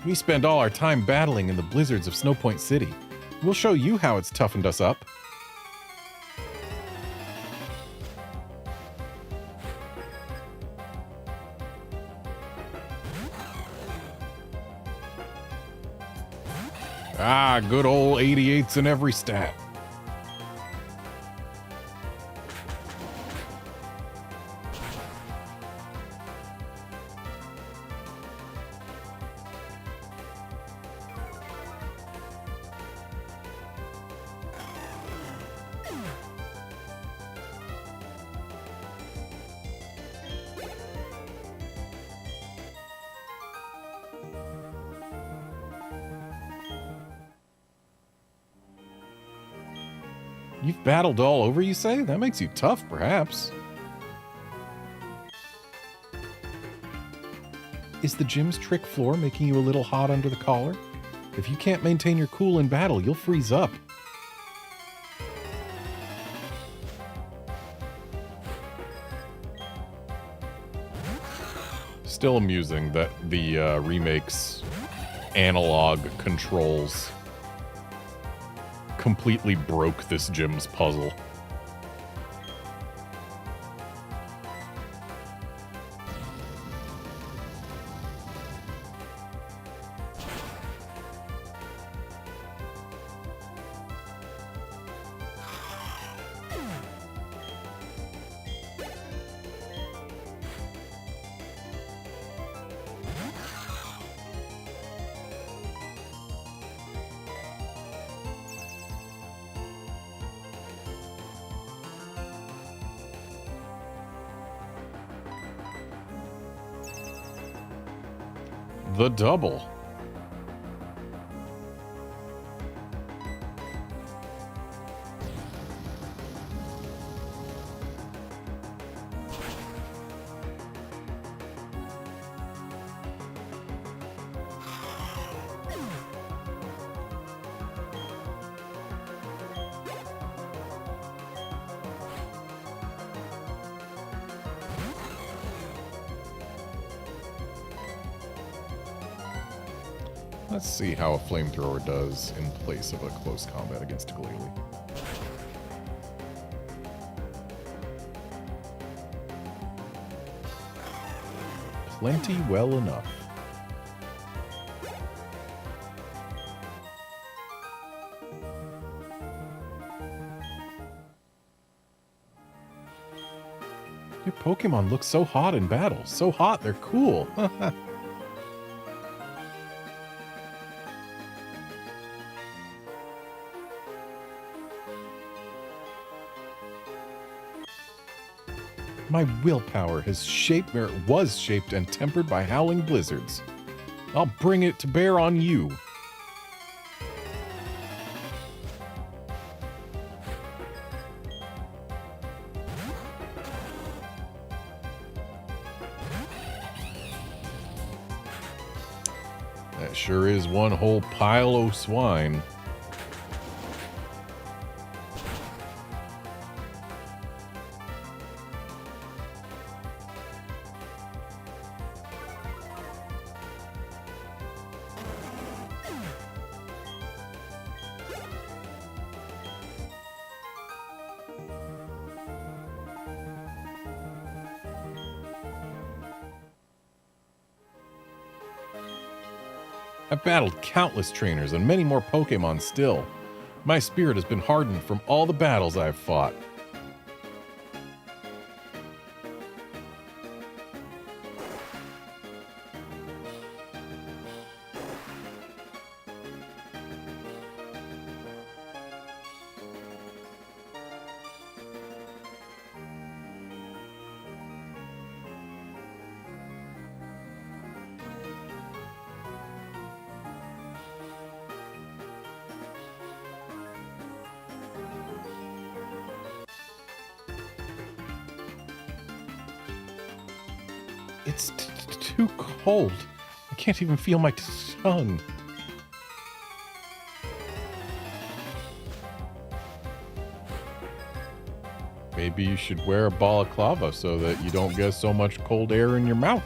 We spend all our time battling in the blizzards of Snowpoint City. We'll show you how it's toughened us up. Ah, good old 88s in every stat. You've battled all over, you say? That makes you tough, perhaps. Is the gym's trick floor making you a little hot under the collar? If you can't maintain your cool in battle, you'll freeze up. Still amusing that the remake's analog controls completely broke this gym's puzzle. the double. Let's see how a flamethrower does in place of a close combat against a Glalie. Plenty well enough. Your Pokemon look so hot in battle. So hot, they're cool. My willpower has shaped, or was shaped and tempered by howling blizzards. I'll bring it to bear on you. That sure is one whole pile of swine. I've battled countless trainers and many more Pokemon still. My spirit has been hardened from all the battles I've fought. It's too cold. I can't even feel my tongue. Maybe you should wear a balaclava so that you don't get so much cold air in your mouth.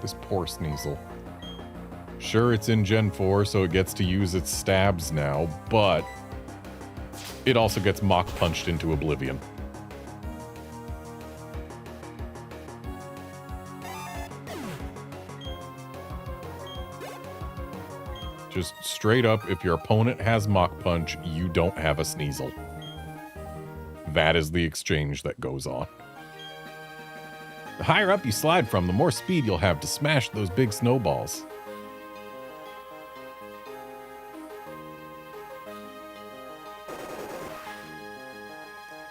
This poor Sneasel. Sure, it's in Gen 4, so it gets to use its stabs now, but it also gets Mach punched into oblivion. Just straight up, if your opponent has Mach Punch, you don't have a Sneasel. That is the exchange that goes on. The higher up you slide from, the more speed you'll have to smash those big snowballs.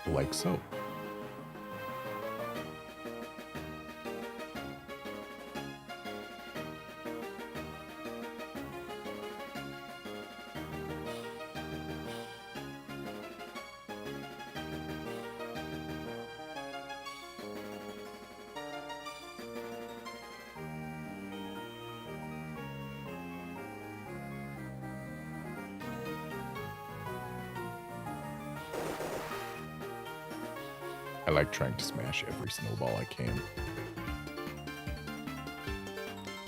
Like so. I like trying to smash every snowball I can.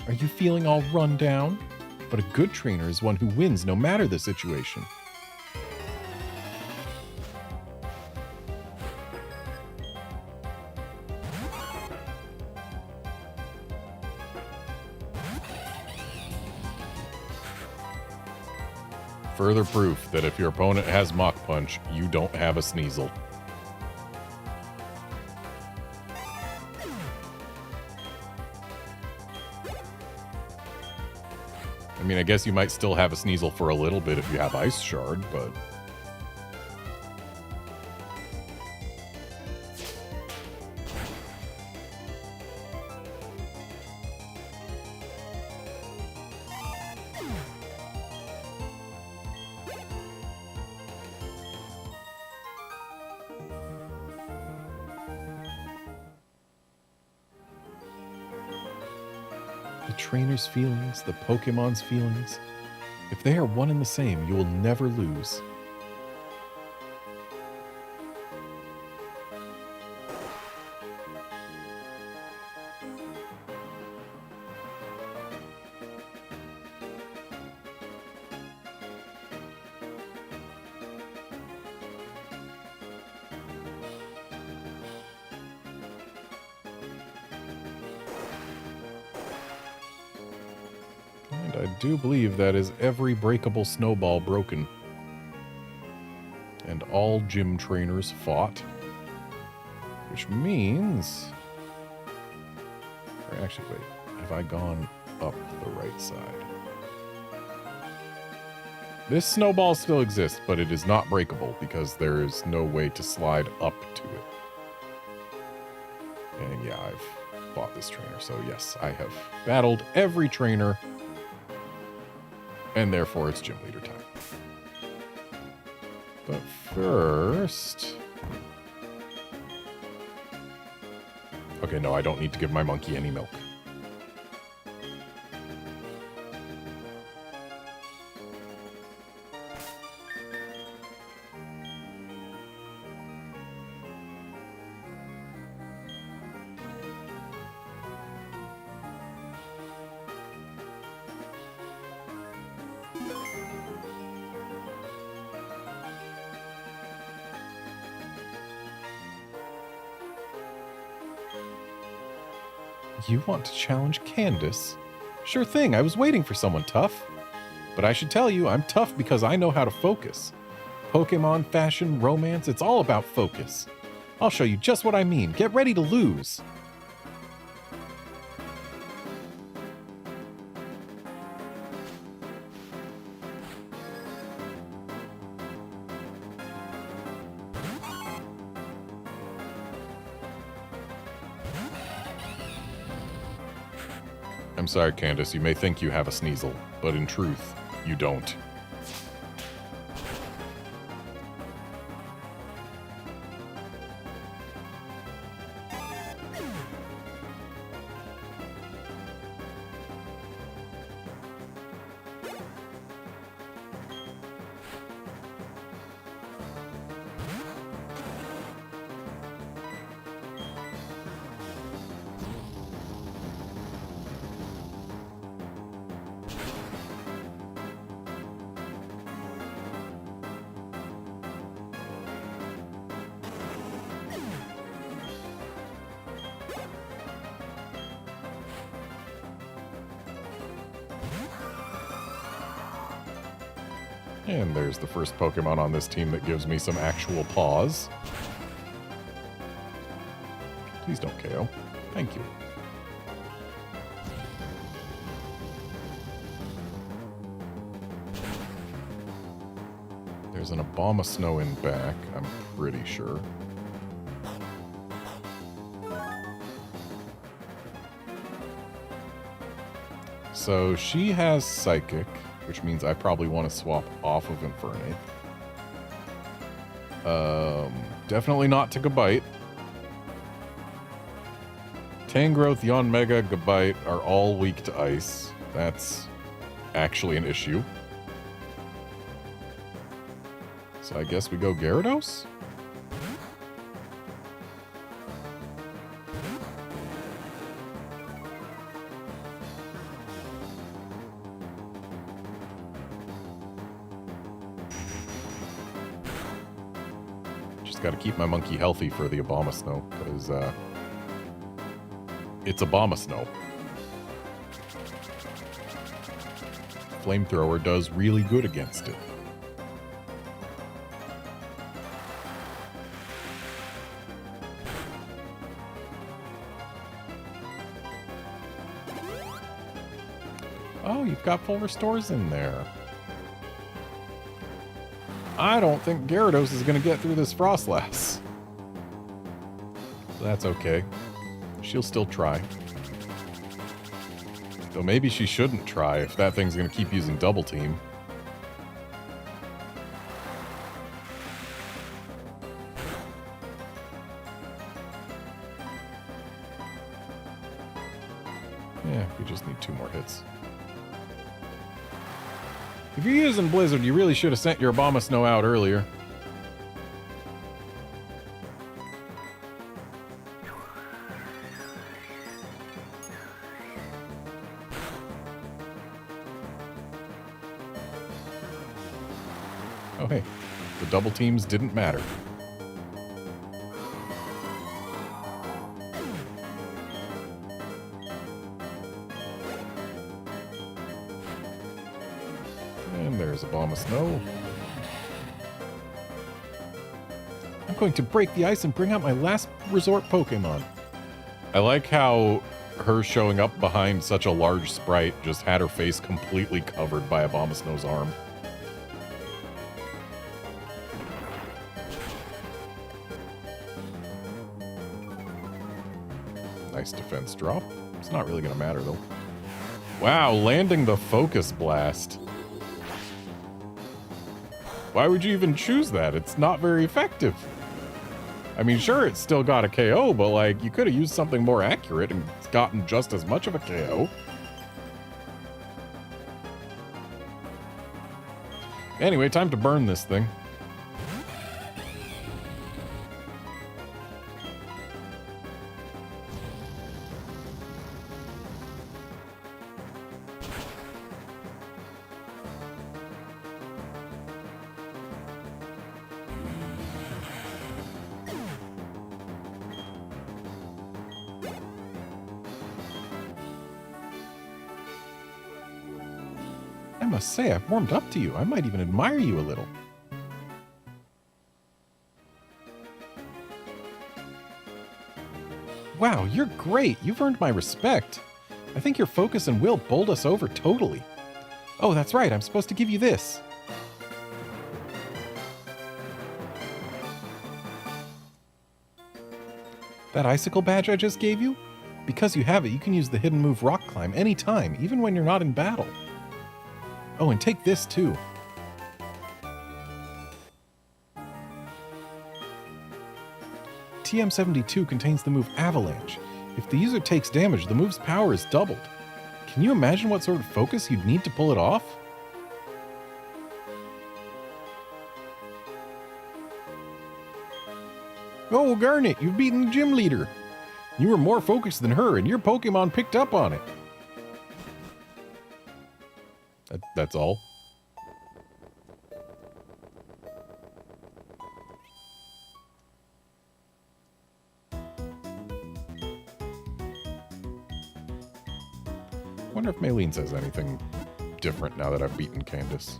Are you feeling all run down? But a good trainer is one who wins no matter the situation. Further proof that if your opponent has Mach Punch, you don't have a Sneasel. I mean, I guess you might still have a Sneasel for a little bit if you have Ice Shard, but... The trainer's feelings, the Pokemon's feelings. If they are one and the same, you will never lose. I do believe that is every breakable snowball broken. And all gym trainers fought. Which means... Or actually, wait. Have I gone up the right side? This snowball still exists, but it is not breakable because there is no way to slide up to it. And yeah, I've fought this trainer, so yes, I have battled every trainer. And therefore, it's gym leader time. But first... Okay, no, I don't need to give my monkey any milk. You want to challenge Candace? Sure thing, I was waiting for someone tough. But I should tell you, I'm tough because I know how to focus. Pokemon, fashion, romance, it's all about focus. I'll show you just what I mean. Get ready to lose. I'm sorry, Candace, you may think you have a Sneasel, but in truth, you don't. And there's the first Pokemon on this team that gives me some actual pause. Please don't KO. Thank you. There's an Abomasnow in back, I'm pretty sure. So she has Psychic, which means I probably want to swap off of Infernape. Definitely not to Gabite. Tangrowth, Yanmega, Gabite are all weak to Ice. That's actually an issue. So I guess we go Gyarados? Just gotta keep my monkey healthy for the Abomasnow, because, it's Abomasnow. Flamethrower does really good against it. Oh, you've got full restores in there. I don't think Gyarados is going to get through this Frostlass. That's okay. She'll still try. Though maybe she shouldn't try if that thing's going to keep using Double Team. Yeah, we just need 2 more hits. If you're using Blizzard, you really should have sent your Abomasnow out earlier. Oh hey, the double teams didn't matter. And there's Abomasnow. I'm going to break the ice and bring out my last resort Pokemon. I like how her showing up behind such a large sprite just had her face completely covered by Abomasnow's arm. Nice defense drop. It's not really going to matter, though. Wow, landing the Focus Blast. Why would you even choose that? It's not very effective. I mean, sure, it's still got a KO, but, like, you could have used something more accurate and gotten just as much of a KO. Anyway, time to burn this thing. I must say, I've warmed up to you. I might even admire you a little. Wow, you're great. You've earned my respect. I think your focus and will bowled us over totally. Oh, that's right. I'm supposed to give you this. That icicle badge I just gave you? Because you have it, you can use the hidden move Rock Climb anytime, even when you're not in battle. Oh, and take this too. TM72 contains the move Avalanche. If the user takes damage, the move's power is doubled. Can you imagine what sort of focus you'd need to pull it off? Oh, Garnet, you've beaten the gym leader. You were more focused than her, and your Pokemon picked up on it. That's all. Wonder if Maylene says anything different now that I've beaten Candace.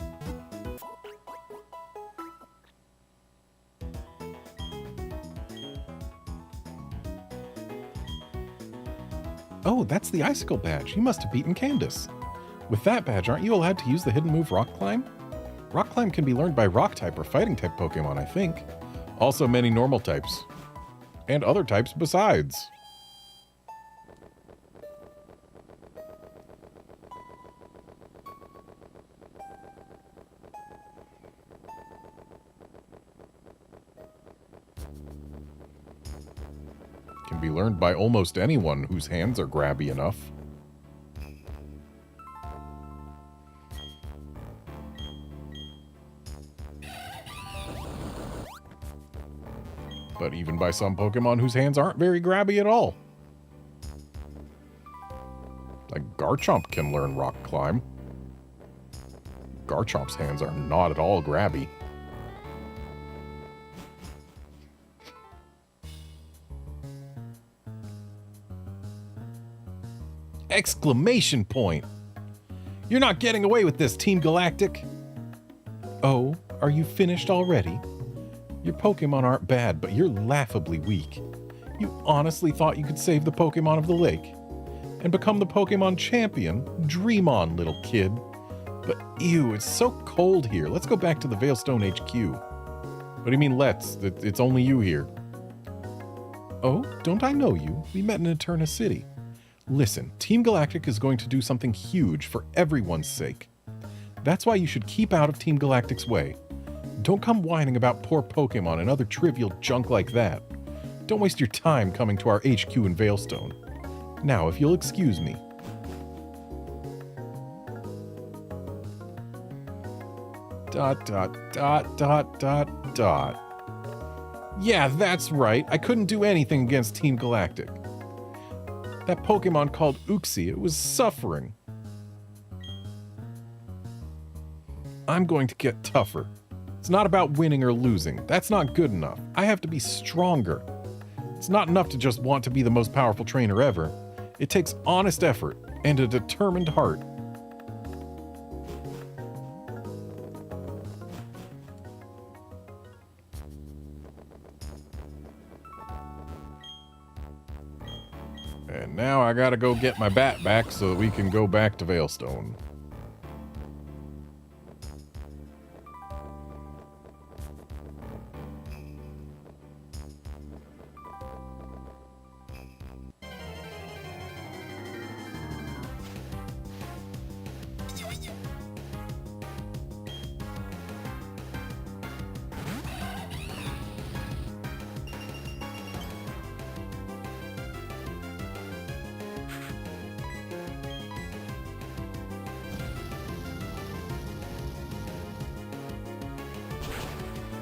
Oh, that's the Icicle badge. You must have beaten Candace. With that badge, aren't you allowed to use the hidden move Rock Climb? Rock Climb can be learned by Rock-type or Fighting-type Pokemon, I think. Also many normal types. And other types besides. Can be learned by almost anyone whose hands are grabby enough. But even by some Pokemon whose hands aren't very grabby at all. Like Garchomp can learn Rock Climb. Garchomp's hands are not at all grabby. Exclamation point! You're not getting away with this, Team Galactic! Oh, are you finished already? Your Pokemon aren't bad, but you're laughably weak. You honestly thought you could save the Pokemon of the lake and become the Pokemon champion? Dream on, little kid. But ew, it's so cold here. Let's go back to the Veilstone HQ. What do you mean let's? It's only you here. Oh, don't I know you? We met in Eterna City. Listen, Team Galactic is going to do something huge for everyone's sake. That's why you should keep out of Team Galactic's way. Don't come whining about poor Pokemon and other trivial junk like that. Don't waste your time coming to our HQ in Veilstone. Now, if you'll excuse me. Dot, dot, dot, dot, dot, dot. Yeah, that's right. I couldn't do anything against Team Galactic. That Pokemon called Uxie, it was suffering. I'm going to get tougher. It's not about winning or losing. That's not good enough. I have to be stronger. It's not enough to just want to be the most powerful trainer ever. It takes honest effort and a determined heart. And now I gotta go get my bat back so that we can go back to Veilstone.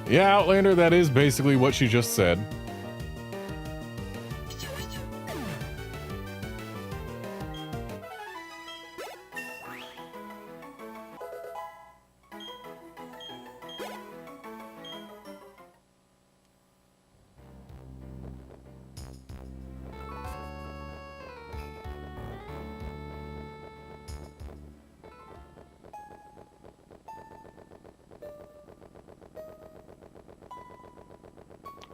Yeah, Outlander, that is basically what she just said.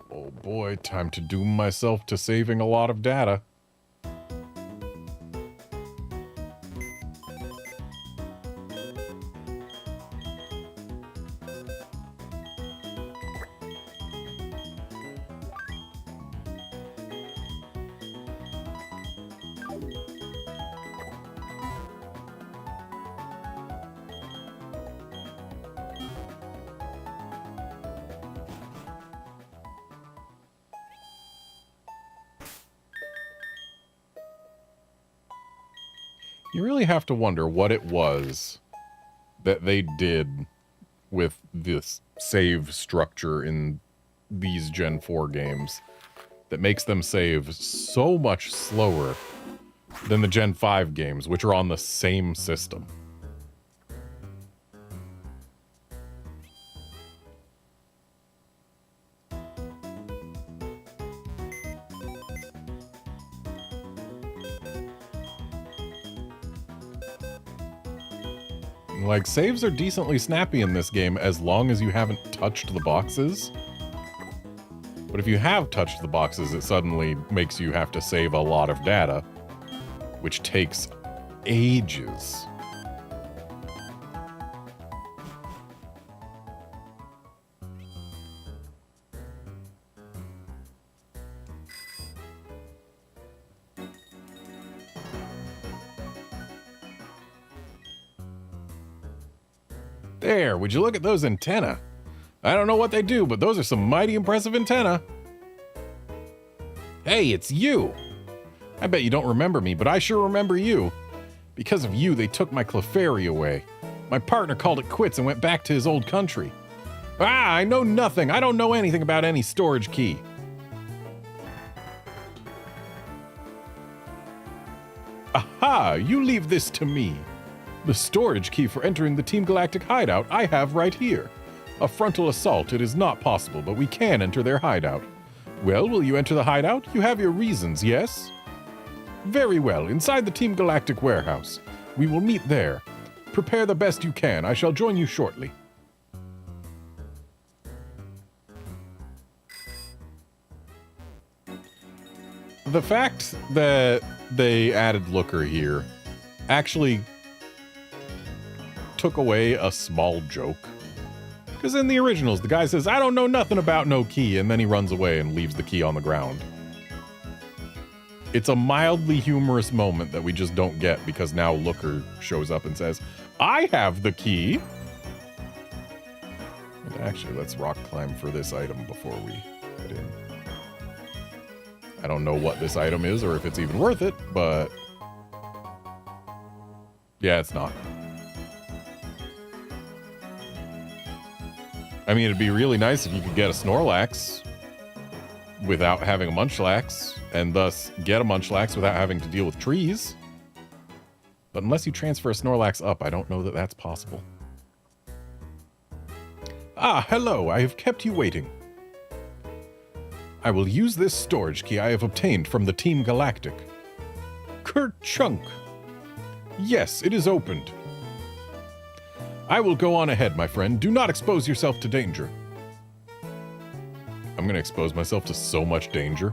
Oh boy, time to doom myself to saving a lot of data. You really have to wonder what it was that they did with this save structure in these Gen 4 games that makes them save so much slower than the Gen 5 games, which are on the same system. Like, saves are decently snappy in this game as long as you haven't touched the boxes. But if you have touched the boxes, it suddenly makes you have to save a lot of data, which takes ages. There, would you look at those antennae? I don't know what they do, but those are some mighty impressive antennae. Hey, it's you! I bet you don't remember me, but I sure remember you. Because of you, they took my Clefairy away. My partner called it quits and went back to his old country. Ah, I know nothing. I don't know anything about any storage key. Aha, you leave this to me. The storage key for entering the Team Galactic hideout I have right here. A frontal assault, it is not possible, but we can enter their hideout. Well, will you enter the hideout? You have your reasons, yes? Very well, inside the Team Galactic warehouse. We will meet there. Prepare the best you can. I shall join you shortly. The fact that they added Looker here actually took away a small joke. Because in the originals, the guy says, I don't know nothing about no key, and then he runs away and leaves the key on the ground. It's a mildly humorous moment that we just don't get because now Looker shows up and says, I have the key. And actually, let's rock climb for this item before we head in. I don't know what this item is or if it's even worth it, but yeah, it's not. I mean, it'd be really nice if you could get a Snorlax without having a Munchlax, and thus get a Munchlax without having to deal with trees. But unless you transfer a Snorlax up, I don't know that that's possible. Ah, hello, I have kept you waiting. I will use this storage key I have obtained from the Team Galactic. Kerchunk! Yes, it is opened. I will go on ahead, my friend. Do not expose yourself to danger. I'm going to expose myself to so much danger.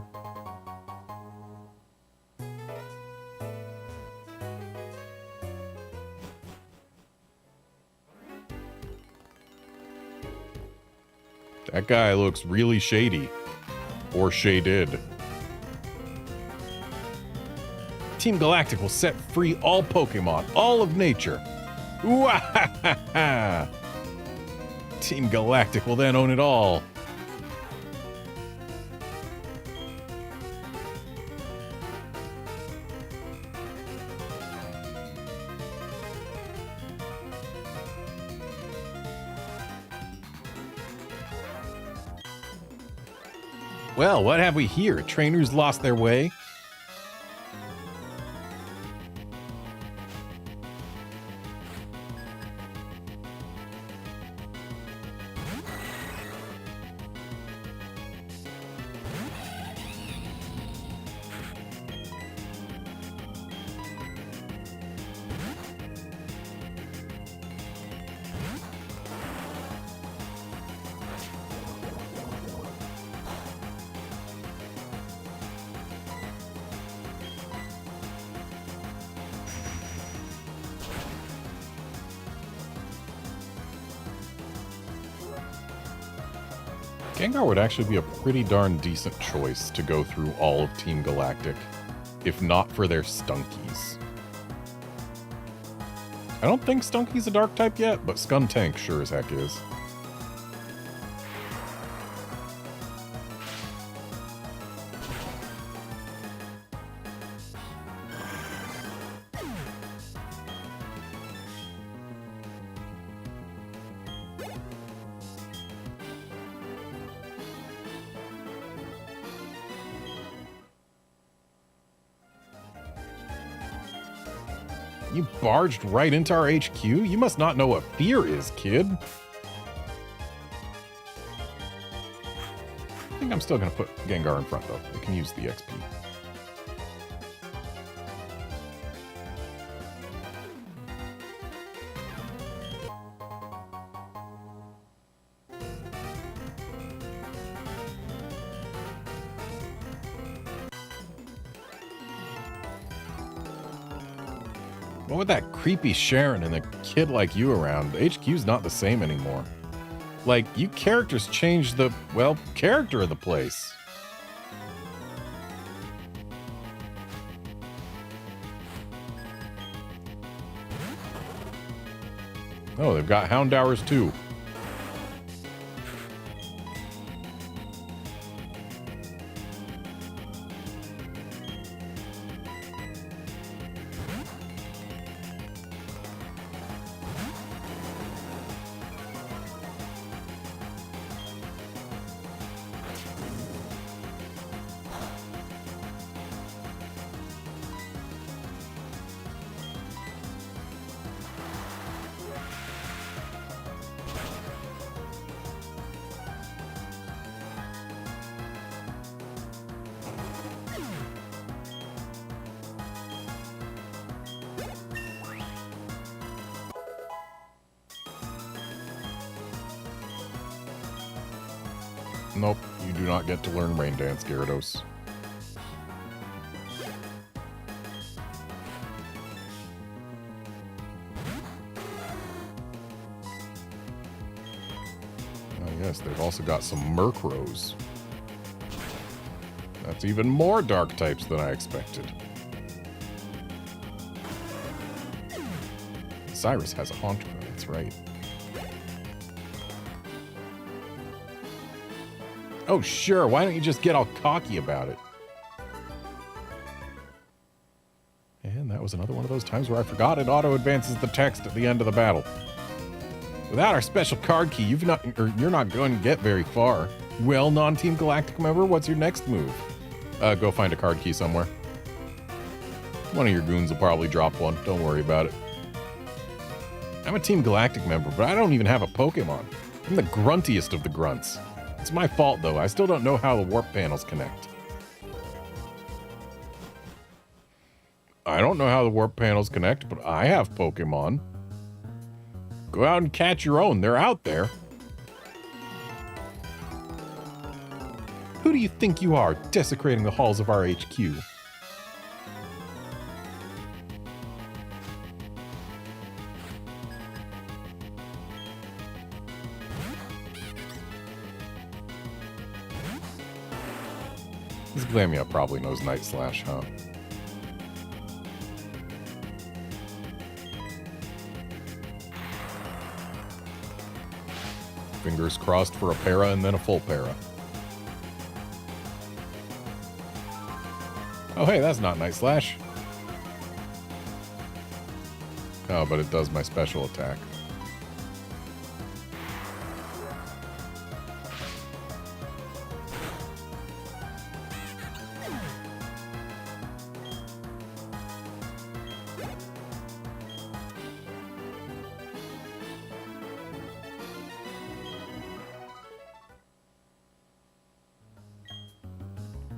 That guy looks really shady. Or shaded. Team Galactic will set free all Pokemon, all of nature. Wahahaha! Team Galactic will then own it all. Well, what have we here? Trainers lost their way? Gengar would actually be a pretty darn decent choice to go through all of Team Galactic, if not for their Stunkies. I don't think Stunky's a dark type yet, but Skuntank sure as heck is. You barged right into our HQ? You must not know what fear is, kid. I think I'm still going to put Gengar in front, though. I can use the XP. What with that creepy Sharon and a kid like you around, HQ's not the same anymore. Like, you characters changed the, well, character of the place. Oh, they've got Houndours too. Nope, you do not get to learn Rain Dance, Gyarados. Oh yes, they've also got some Murkrows. That's even more dark types than I expected. Cyrus has a Haunter, that's right. Oh, sure. Why don't you just get all cocky about it? And that was another one of those times where I forgot it auto-advances the text at the end of the battle. Without our special card key, you're not going to get very far. Well, non-Team Galactic member, what's your next move? Go find a card key somewhere. One of your goons will probably drop one. Don't worry about it. I'm a Team Galactic member, but I don't even have a Pokemon. I'm the gruntiest of the grunts. It's my fault, though. I still don't know how the warp panels connect. I don't know how the warp panels connect, but I have Pokemon. Go out and catch your own. They're out there. Who do you think you are, desecrating the halls of our HQ? This Glamia probably knows Night Slash, huh? Fingers crossed for a para and then a full para. Oh, hey, that's not Night Slash. Oh, but it does my special attack.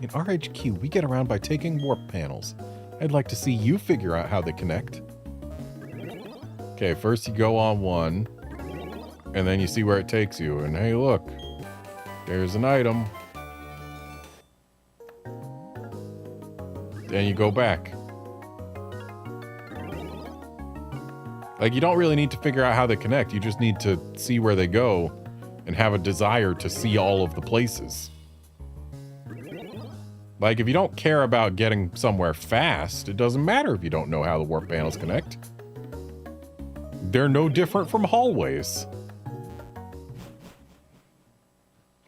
In RHQ, we get around by taking warp panels. I'd like to see you figure out how they connect. Okay, first you go on one, and then you see where it takes you. And hey, look, there's an item. Then you go back. Like, you don't really need to figure out how they connect. You just need to see where they go and have a desire to see all of the places. Like, if you don't care about getting somewhere fast, it doesn't matter if you don't know how the warp panels connect. They're no different from hallways.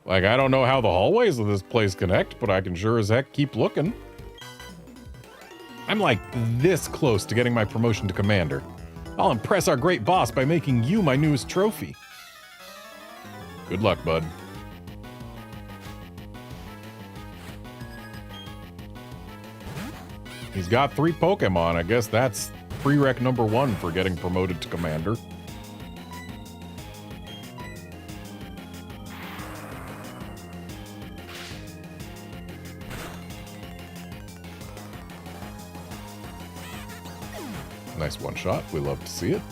Like, I don't know how the hallways of this place connect, but I can sure as heck keep looking. I'm like this close to getting my promotion to commander. I'll impress our great boss by making you my newest trophy. Good luck, bud. He's got 3 Pokemon. I guess that's prereq number 1 for getting promoted to commander. Nice one shot. We love to see it.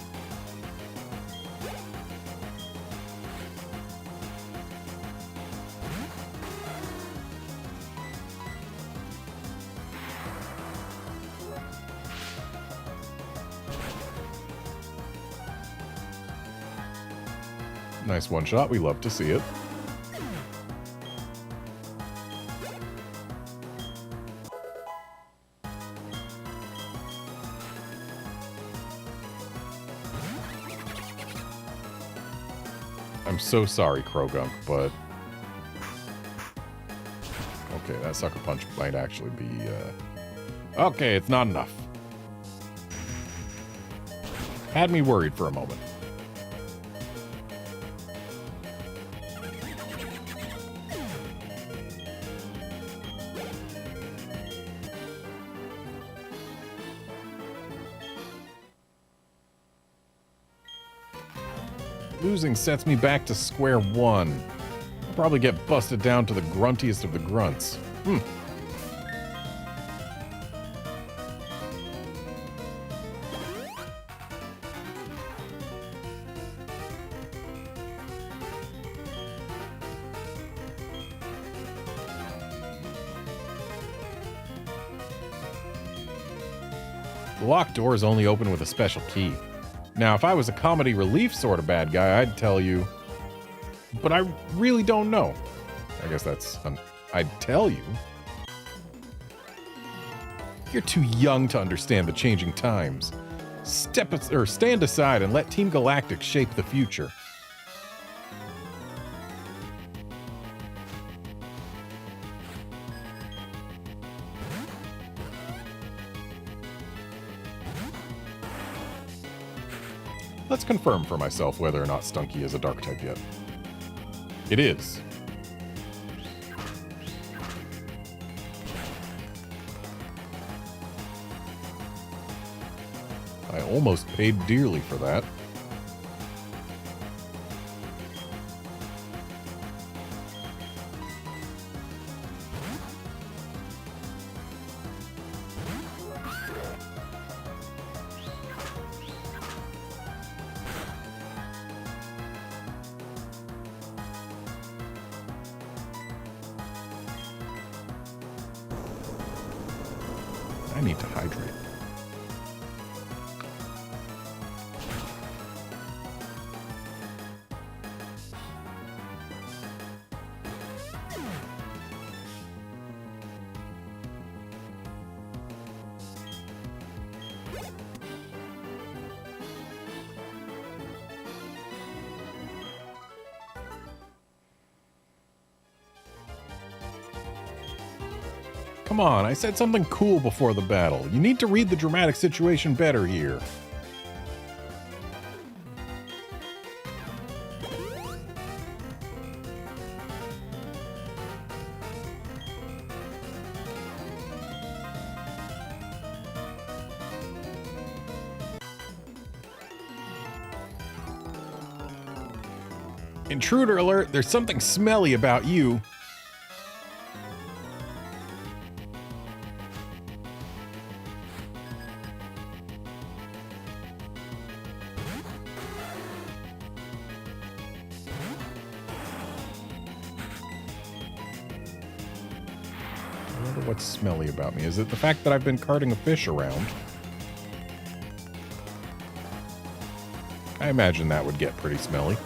Nice one shot. We love to see it. I'm so sorry, Krogunk, but... Okay, that Sucker Punch might actually be, Okay, it's not enough. Had me worried for a moment. Losing sets me back to square one. I'll probably get busted down to the gruntiest of the grunts. The locked doors only open with a special key. Now, if I was a comedy relief sort of bad guy, I'd tell you. But I really don't know. I guess that's... I'd tell you. You're too young to understand the changing times. Stand aside and let Team Galactic shape the future. Let's confirm for myself whether or not Stunky is a dark type yet. It is. I almost paid dearly for that. I need to hydrate. Come on, I said something cool before the battle. You need to read the dramatic situation better here. Intruder alert, there's something smelly about you. What's smelly about me? Is it the fact that I've been carting a fish around? I imagine that would get pretty smelly.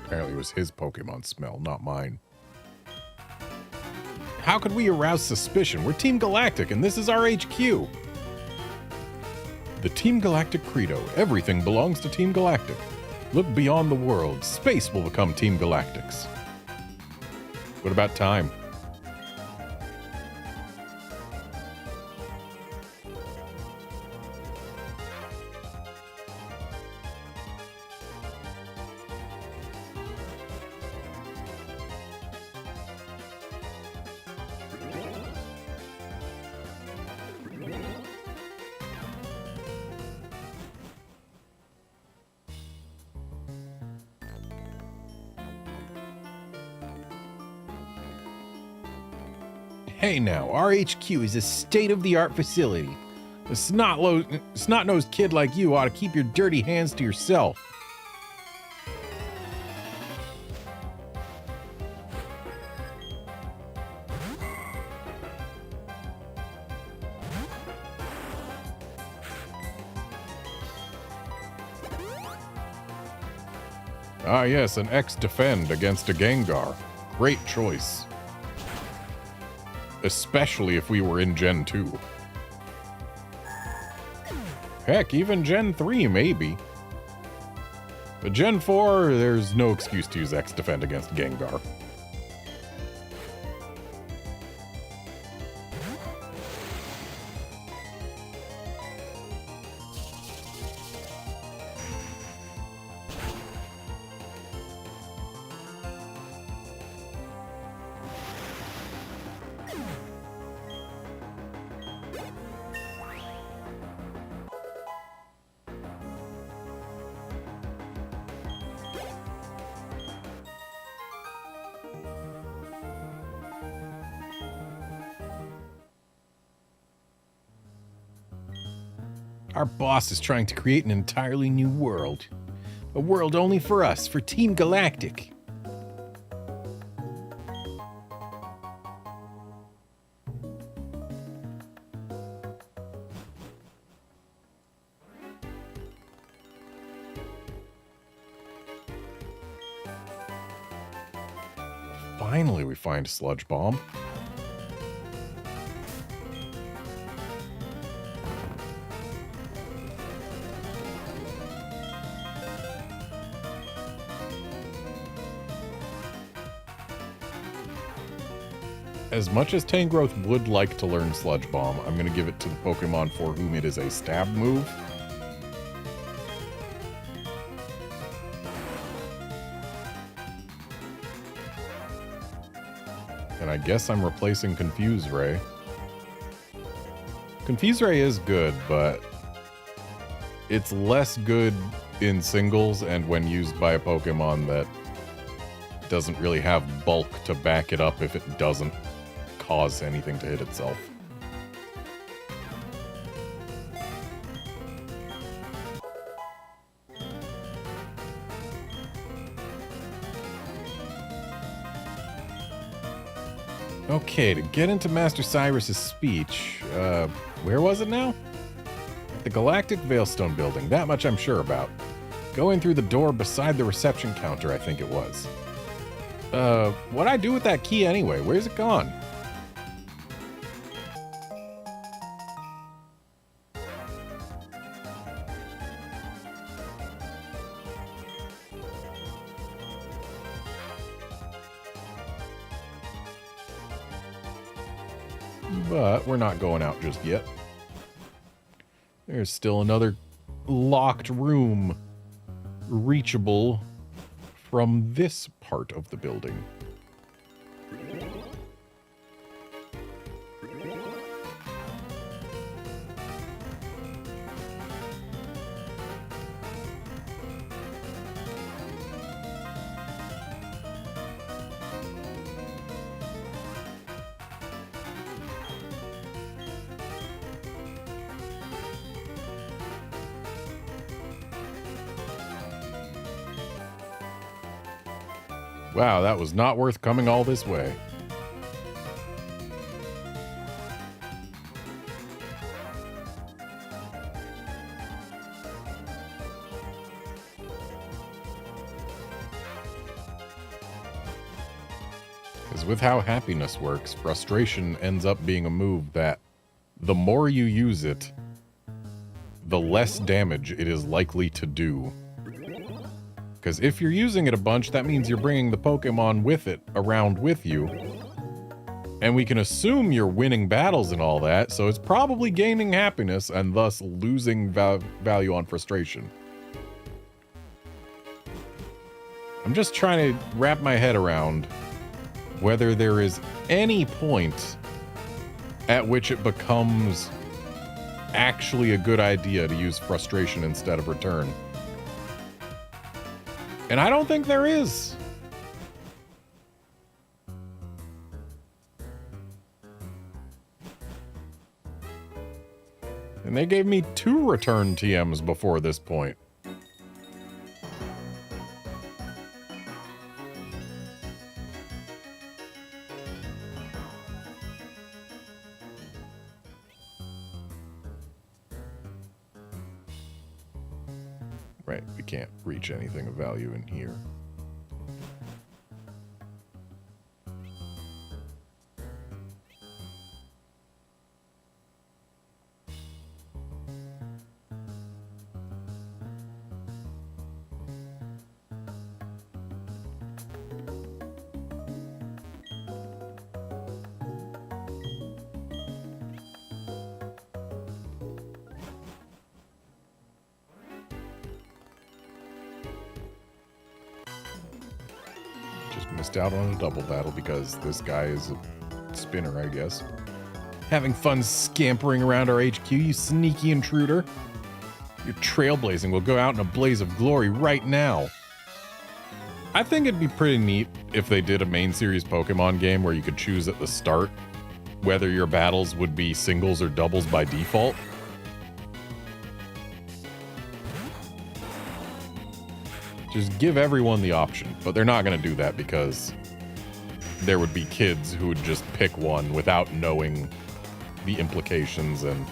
Apparently it was his Pokemon smell, not mine. How could we arouse suspicion? We're Team Galactic, and this is our HQ. The Team Galactic credo. Everything belongs to Team Galactic. Look beyond the world. Space will become Team Galactic's. What about time? Hey now, our HQ is a state-of-the-art facility. A snot-nosed kid like you ought to keep your dirty hands to yourself. Ah yes, an X-Defend against a Gengar. Great choice. Especially if we were in Gen 2. Heck, even Gen 3, maybe. But Gen 4, there's no excuse to use X defend against Gengar. Our boss is trying to create an entirely new world. A world only for us, for Team Galactic. Finally, we find a sludge bomb. As much as Tangrowth would like to learn Sludge Bomb, I'm going to give it to the Pokemon for whom it is a stab move. And I guess I'm replacing Confuse Ray. Confuse Ray is good, but it's less good in singles and when used by a Pokemon that doesn't really have bulk to back it up if it doesn't cause anything to hit itself. Okay, to get into Master Cyrus's speech, where was it now? The Galactic Veilstone building, that much I'm sure about. Going through the door beside the reception counter, I think it was. What'd I do with that key anyway? Where's it gone? But we're not going out just yet. There's still another locked room reachable from this part of the building. Wow, that was not worth coming all this way. Because with how happiness works, frustration ends up being a move that the more you use it, the less damage it is likely to do. Because if you're using it a bunch, that means you're bringing the Pokemon with it around with you. And we can assume you're winning battles and all that, so it's probably gaining happiness and thus losing value on frustration. I'm just trying to wrap my head around whether there is any point at which it becomes actually a good idea to use frustration instead of return. And I don't think there is. And they gave me 2 return TMs before this point. Right, we can't reach anything of value in here. Missed out on a double battle because this guy is a spinner, I guess. Having fun scampering around our HQ, you sneaky intruder. Your trailblazing will go out in a blaze of glory right now. I think it'd be pretty neat if they did a main series Pokemon game where you could choose at the start whether your battles would be singles or doubles by default. Just give everyone the option, but they're not going to do that because there would be kids who would just pick one without knowing the implications and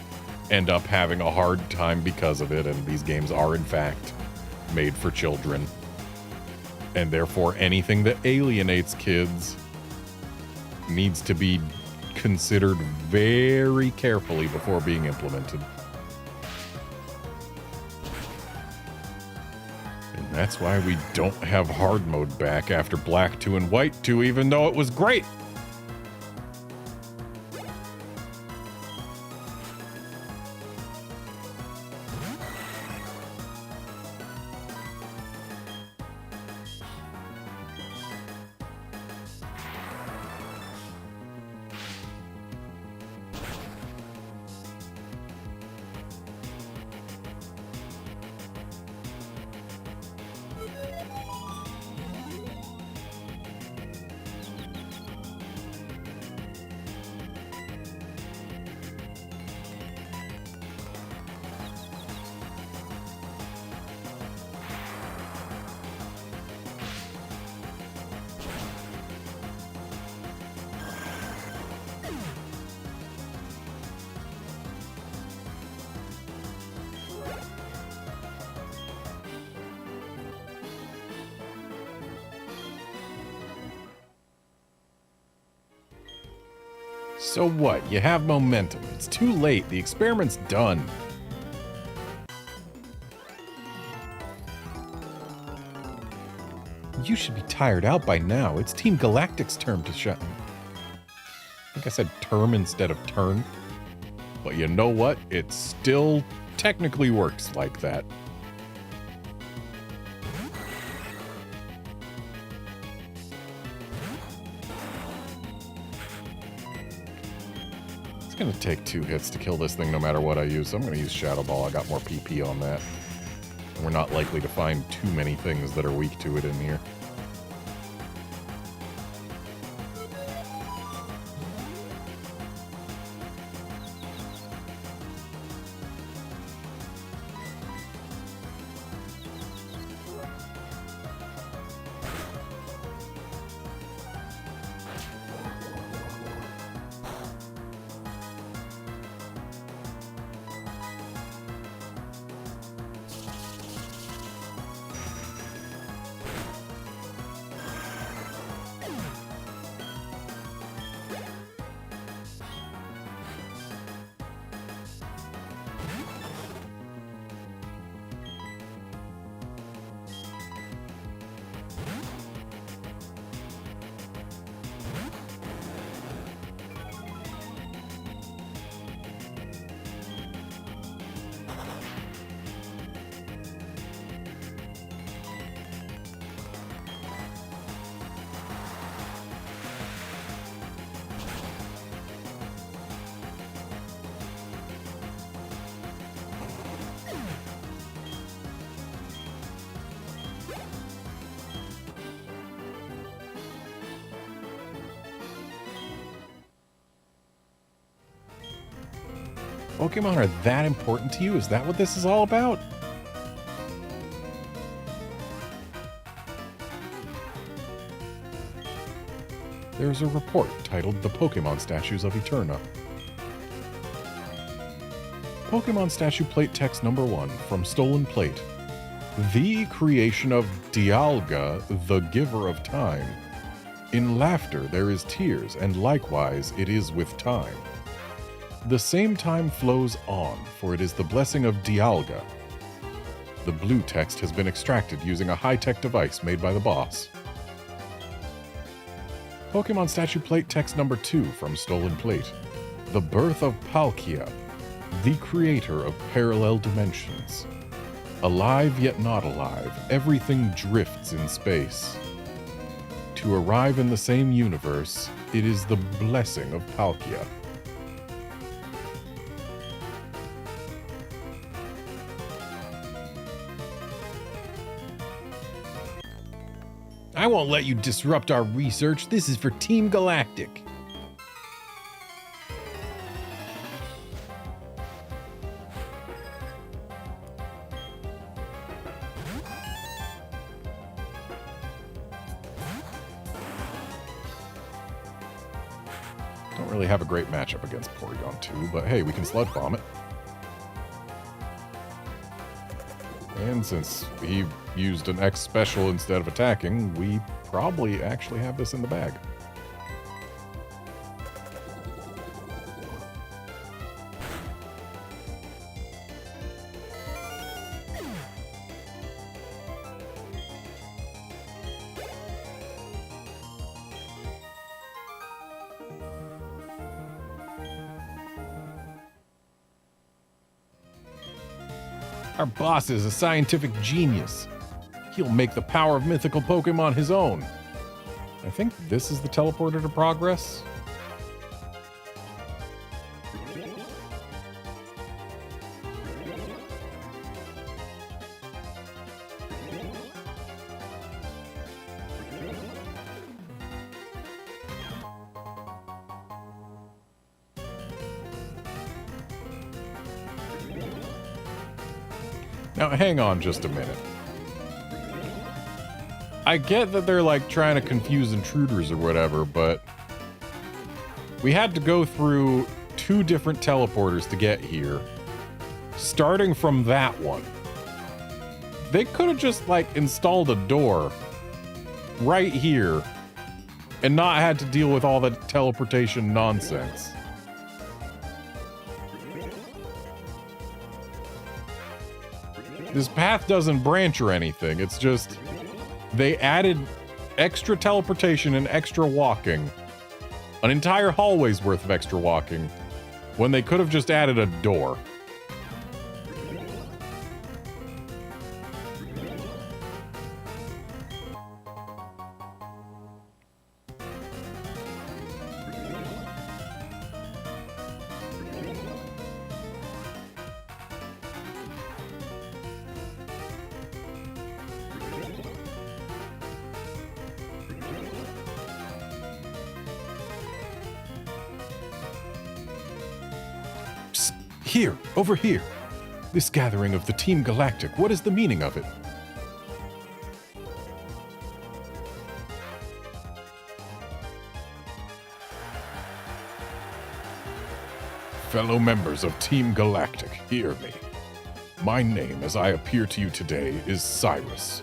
end up having a hard time because of it, and these games are in fact made for children. And therefore anything that alienates kids needs to be considered very carefully before being implemented. And that's why we don't have hard mode back after Black 2 and White 2, even though it was great. So what? You have momentum. It's too late. The experiment's done. You should be tired out by now. It's Team Galactic's turn to shut. I think I said term instead of turn. But you know what? It still technically works like that. It's going to take 2 hits to kill this thing no matter what I use, so I'm going to use Shadow Ball. I got more PP on that. And we're not likely to find too many things that are weak to it in here. Pokemon are that important to you? Is that what this is all about? There's a report titled The Pokémon Statues of Eterna. Pokémon Statue Plate Text Number 1 from Stolen Plate. The creation of Dialga, the giver of time. In laughter there is tears, and likewise it is with time. The same time flows on, for it is the blessing of Dialga. The blue text has been extracted using a high-tech device made by the boss. Pokemon Statue Plate Text Number 2 from Stolen Plate. The birth of Palkia, the creator of parallel dimensions. Alive yet not alive, everything drifts in space. To arrive in the same universe, it is the blessing of Palkia. I won't let you disrupt our research. This is for Team Galactic. Don't really have a great matchup against Porygon 2, but hey, we can Sludge Bomb it. And since he used an X special instead of attacking, we probably actually have this in the bag. Our boss is a scientific genius. He'll make the power of mythical Pokemon his own. I think this is the teleporter to progress. Now, hang on just a minute. I get that they're like trying to confuse intruders or whatever, but we had to go through 2 different teleporters to get here, starting from that one. They could have just like installed a door right here and not had to deal with all the teleportation nonsense. This path doesn't branch or anything. It's just they added extra teleportation and extra walking. An entire hallway's worth of extra walking when they could have just added a door. Here, over here. This gathering of the Team Galactic, what is the meaning of it? Fellow members of Team Galactic, hear me. My name, as I appear to you today, is Cyrus.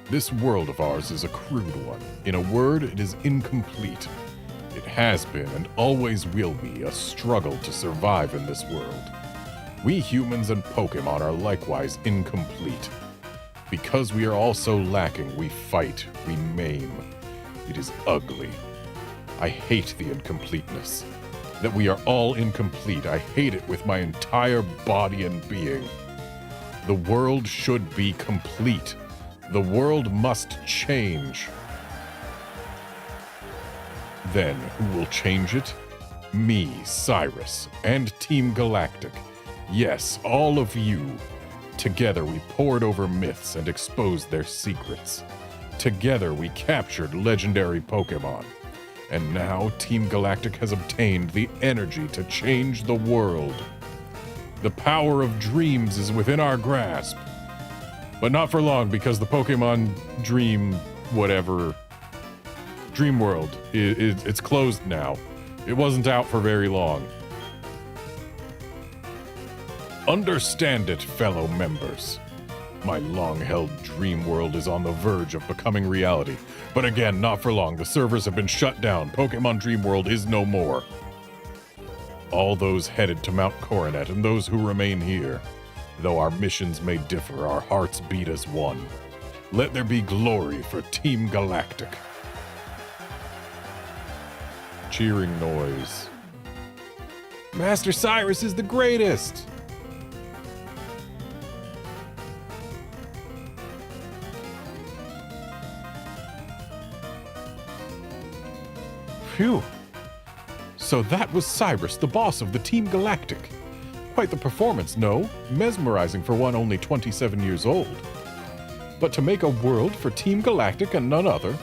This world of ours is a crude one. In a word, it is incomplete. It has been and always will be a struggle to survive in this world. We humans and Pokemon are likewise incomplete. Because we are all so lacking, we fight, we maim. It is ugly. I hate the incompleteness. That we are all incomplete, I hate it with my entire body and being. The world should be complete. The world must change. Then, who will change it? Me, Cyrus, and Team Galactic. Yes, all of you. Together we pored over myths and exposed their secrets. Together we captured legendary Pokemon. And now Team Galactic has obtained the energy to change the world. The power of dreams is within our grasp. But not for long, because the Pokemon Dream World, it's closed now. It wasn't out for very long. Understand it, fellow members. My long-held dream world is on the verge of becoming reality. But again, not for long. The servers have been shut down. Pokemon Dream World is no more. All those headed to Mount Coronet and those who remain here. Though our missions may differ, our hearts beat as one. Let there be glory for Team Galactic. Cheering noise. Master Cyrus is the greatest! Phew. So that was Cyrus, the boss of the Team Galactic. Quite the performance, no? Mesmerizing for one only 27 years old. But to make a world for Team Galactic and none other,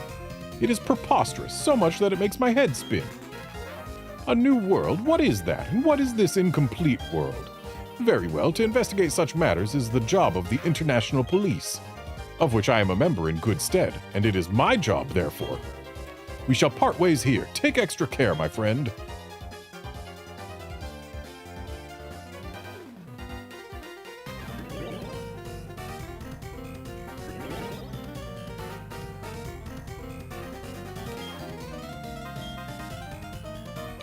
it is preposterous, so much that it makes my head spin. A new world? What is that? And what is this incomplete world? Very well, to investigate such matters is the job of the International Police, of which I am a member in good stead, and it is my job, therefore. We shall part ways here. Take extra care, my friend.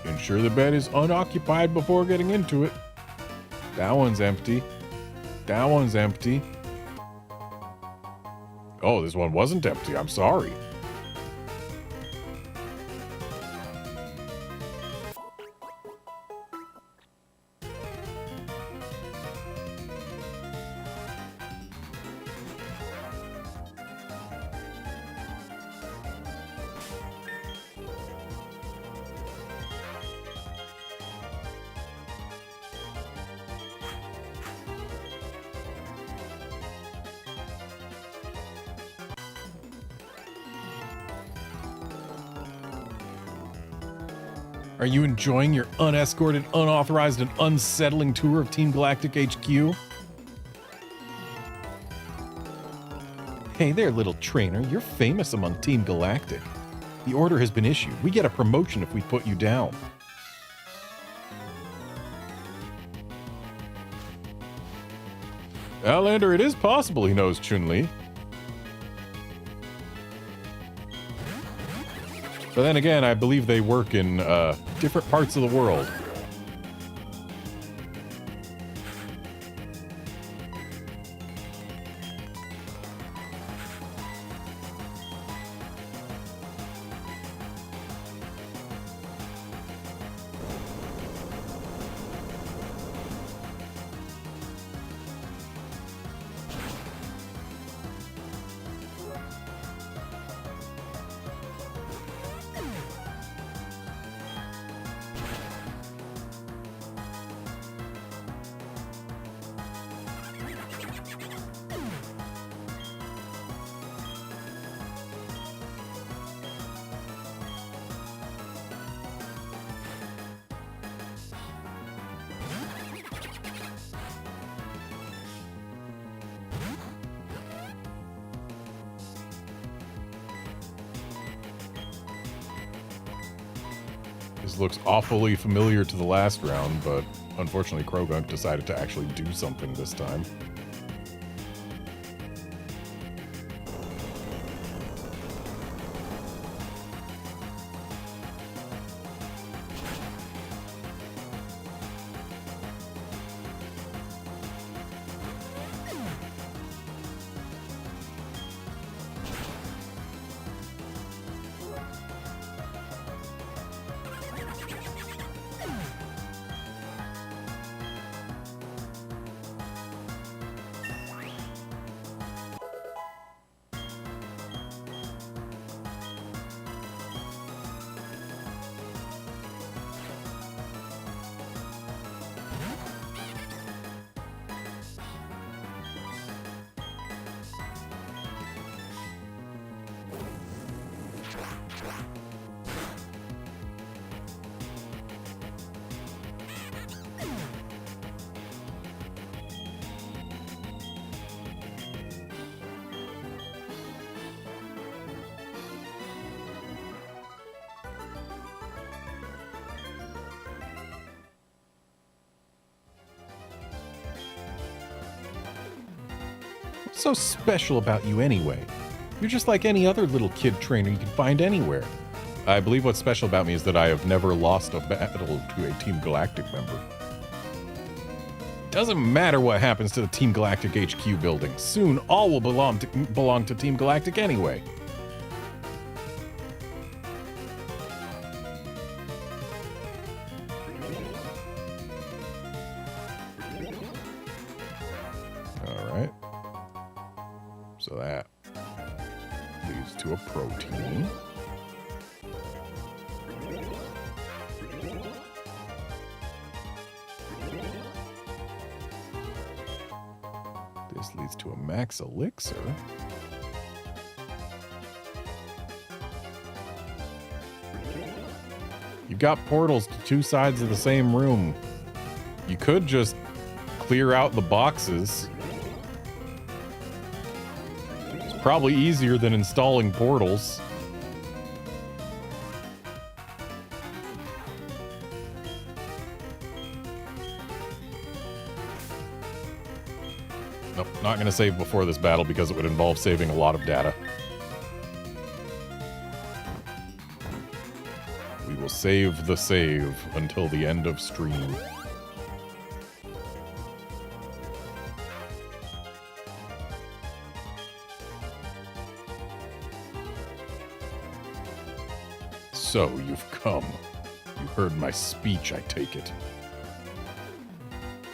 Ensure the bed is unoccupied before getting into it. That one's empty. That one's empty. Oh, this one wasn't empty. I'm sorry. Are you enjoying your unescorted, unauthorized, and unsettling tour of Team Galactic HQ? Hey there, little trainer. You're famous among Team Galactic. The order has been issued. We get a promotion if we put you down. Outlander, it is possible he knows Chun-Li. But then again, I believe they work in different parts of the world. This looks awfully familiar to the last round, but unfortunately Krogunk decided to actually do something this time. What's so special about you anyway? You're just like any other little kid trainer you can find anywhere. I believe what's special about me is that I have never lost a battle to a Team Galactic member. Doesn't matter what happens to the Team Galactic HQ building. Soon, all will belong to Team Galactic anyway. Alright. So that leads to a protein. leads to a max elixir. You've got portals to two sides of the same room. You could just clear out the boxes. It's probably easier than installing portals. Nope, not going to save before this battle because it would involve saving a lot of data. We will save the save until the end of stream. So, you've come. You heard my speech, I take it.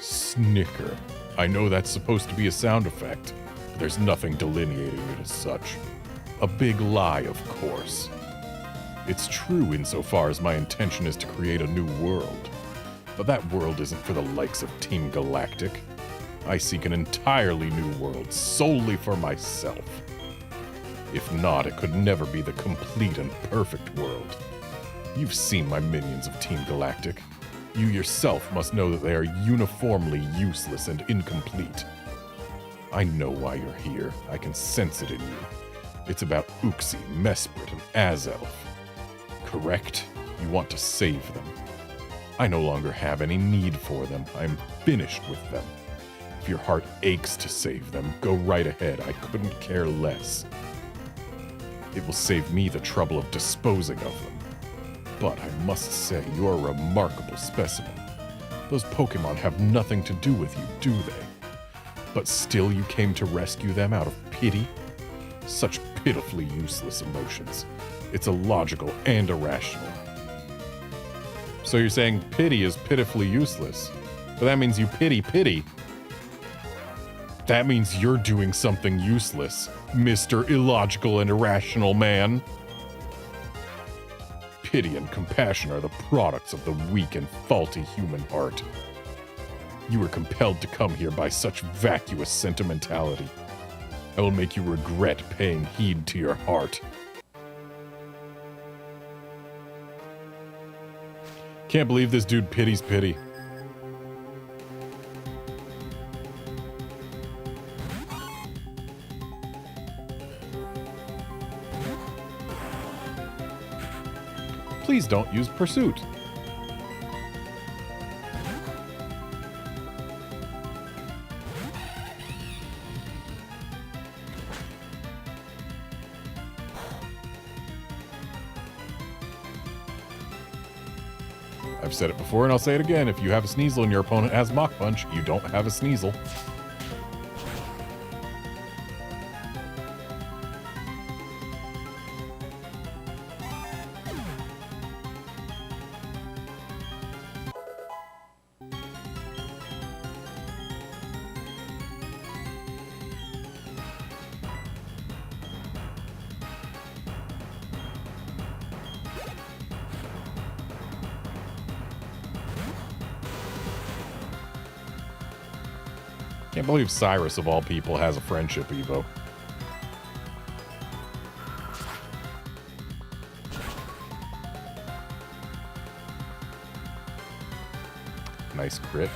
Snicker. I know that's supposed to be a sound effect, but there's nothing delineating it as such. A big lie, of course. It's true insofar as my intention is to create a new world. But that world isn't for the likes of Team Galactic. I seek an entirely new world, solely for myself. If not, it could never be the complete and perfect world. You've seen my minions of Team Galactic. You yourself must know that they are uniformly useless and incomplete. I know why you're here. I can sense it in you. It's about Uxie, Mesprit, and Azelf. Correct? You want to save them. I no longer have any need for them. I am finished with them. If your heart aches to save them, go right ahead. I couldn't care less. It will save me the trouble of disposing of them. But I must say, you're a remarkable specimen. Those Pokémon have nothing to do with you, do they? But still you came to rescue them out of pity? Such pitifully useless emotions. It's illogical and irrational. So you're saying pity is pitifully useless. But that means you pity. That means you're doing something useless, Mr. Illogical and Irrational Man. Pity and compassion are the products of the weak and faulty human heart. You were compelled to come here by such vacuous sentimentality. I will make you regret paying heed to your heart. Can't believe this dude pities pity. Please don't use pursuit. I've said it before and I'll say it again. If you have a Sneasel and your opponent has Mach Punch, you don't have a Sneasel. Can't believe Cyrus, of all people, has a friendship Evo. Nice crit.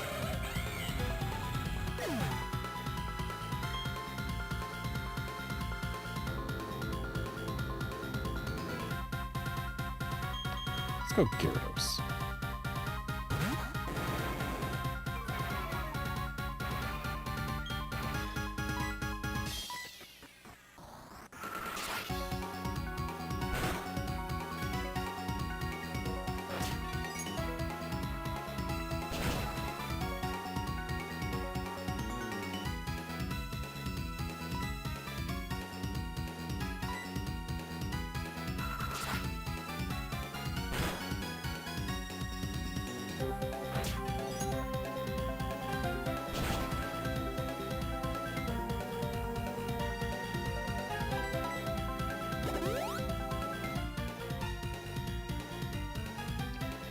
Let's go Gyarados.